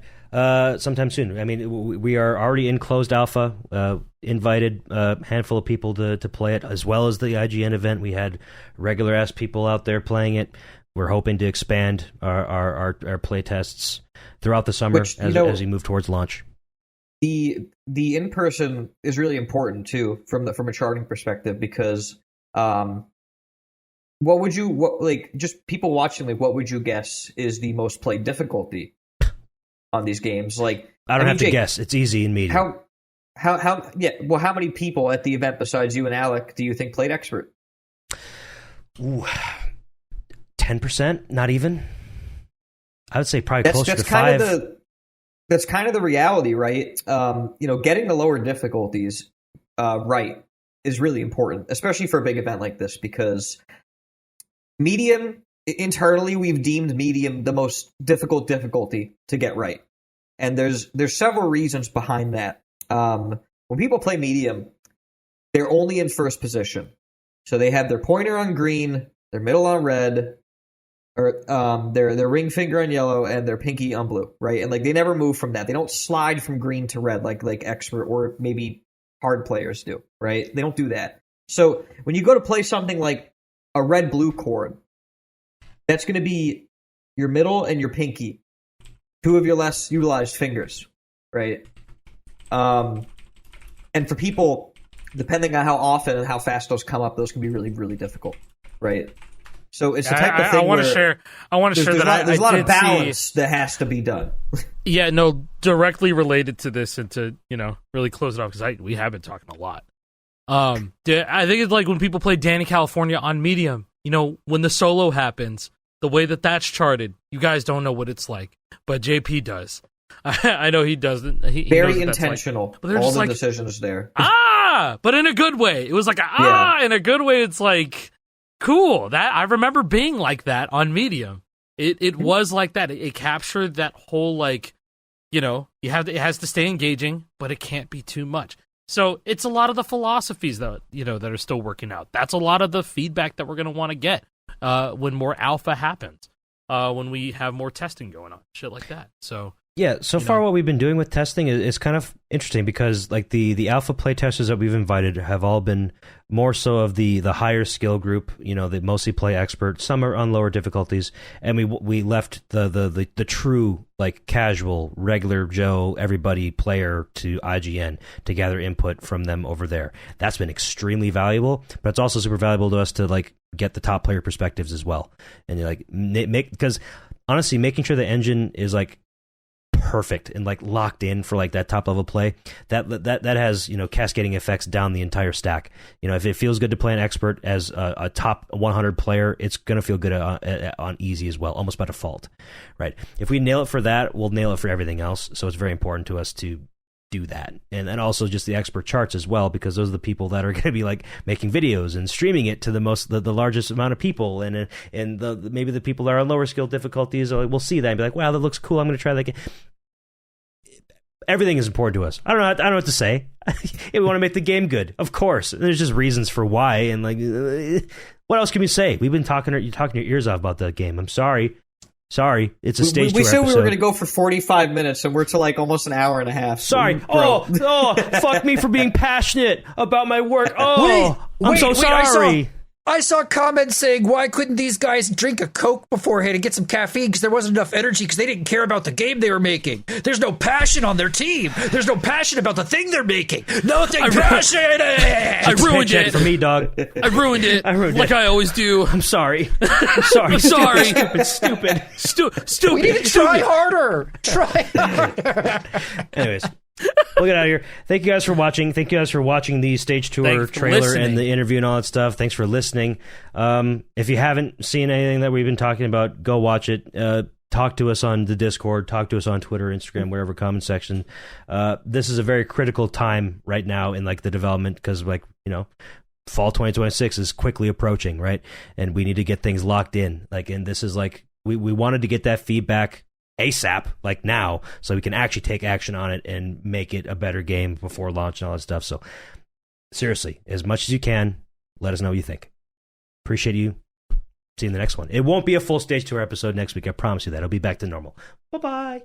sometime soon. I mean, we are already in closed alpha, invited a handful of people to play it, as well as the IGN event. We had regular-ass people out there playing it. We're hoping to expand our play tests throughout the summer as we move towards launch.
The in-person is really important too from a charting perspective, because just people watching, like, what would you guess is the most played difficulty on these games? Like,
I don't have to guess. It's easy and medium.
How many people at the event besides you and Alec do you think played expert?
10%, not even. I would say probably closer to 5.
That's kind of the reality, right? Getting the lower difficulties right is really important, especially for a big event like this, because medium, internally, we've deemed medium the most difficult difficulty to get right. And there's several reasons behind that. When people play medium, they're only in first position. So they have their pointer on green, their middle on red, or their ring finger on yellow, and their pinky on blue, right? And like they never move from that. They don't slide from green to red like expert or maybe hard players do, right? They don't do that. So when you go to play something like a red-blue chord, that's going to be your middle and your pinky, two of your less utilized fingers, right? And for people, depending on how often and how fast those come up, those can be really, really difficult, right? So it's the type of thing
I want to share that
there's a lot of balance
see,
that has to be done.
Yeah, no, directly related to this, and to really close it off, because we have been talking a lot. I think it's like when people play Danny California on medium. When the solo happens, the way that that's charted, you guys don't know what it's like, but JP does. I know he doesn't. He
Very
knows what
intentional.
But
all the decisions there.
But in a good way. It was like in a good way. It's like, cool. That I remember being like that on medium. It was like that. It captured that whole, like, it has to stay engaging, but it can't be too much. So it's a lot of the philosophies that that are still working out. That's a lot of the feedback that we're going to want to get when more alpha happens, when we have more testing going on, shit like that. So
Yeah, so far what we've been doing with testing is kind of interesting because like the alpha play testers that we've invited have all been more so of the higher skill group, they mostly play expert, some are on lower difficulties, and we left the true like casual, regular Joe, everybody player to IGN to gather input from them over there. That's been extremely valuable, but it's also super valuable to us to like get the top player perspectives as well. And you're like because honestly, making sure the engine is like perfect and like locked in for like that top level play that has cascading effects down the entire stack. If it feels good to play an expert as a top 100 player, it's gonna feel good on easy as well, almost by default, right? If we nail it for that, we'll nail it for everything else. So it's very important to us to do that, and also just the expert charts as well, because those are the people that are going to be like making videos and streaming it to the largest amount of people, and maybe the people that are on lower skill difficulties will see that and be like, wow, that looks cool, I'm going to try that game. Everything is important to us. I don't know what to say. We want to make the game good, of course. There's just reasons for why, and like, what else can we say? We've been talking your ears off about that game. I'm sorry, it's a stage 2
We said
episode.
we were going to go for 45 minutes, and we're to like almost an hour and a half.
Sorry.
Bro.
Fuck me for being passionate about my work. I'm so sorry.
I saw comments saying, why couldn't these guys drink a Coke beforehand and get some caffeine because there wasn't enough energy because they didn't care about the game they were making. There's no passion on their team. There's no passion about the thing they're making. Nothing passionate.
I ruined it
for me, dog.
I ruined it. Like I always do.
I'm sorry. I'm sorry. Stupid.
We need to try harder.
Anyways. We'll get out of here. Thank you guys for watching. Thank you guys for watching the stage tour trailer and the interview and all that stuff. Thanks for listening. If you haven't seen anything that we've been talking about, go watch it. Talk to us on the Discord. Talk to us on Twitter, Instagram, wherever comment section. This is a very critical time right now in like the development because fall 2026 is quickly approaching, right? And we need to get things locked in. And this is like we wanted to get that feedback ASAP, like now, so we can actually take action on it and make it a better game before launch and all that stuff. So seriously, as much as you can, let us know what you think. Appreciate you. See you in the next one. It won't be a full stage tour episode next week. I promise you that. It'll be back to normal. Bye-bye.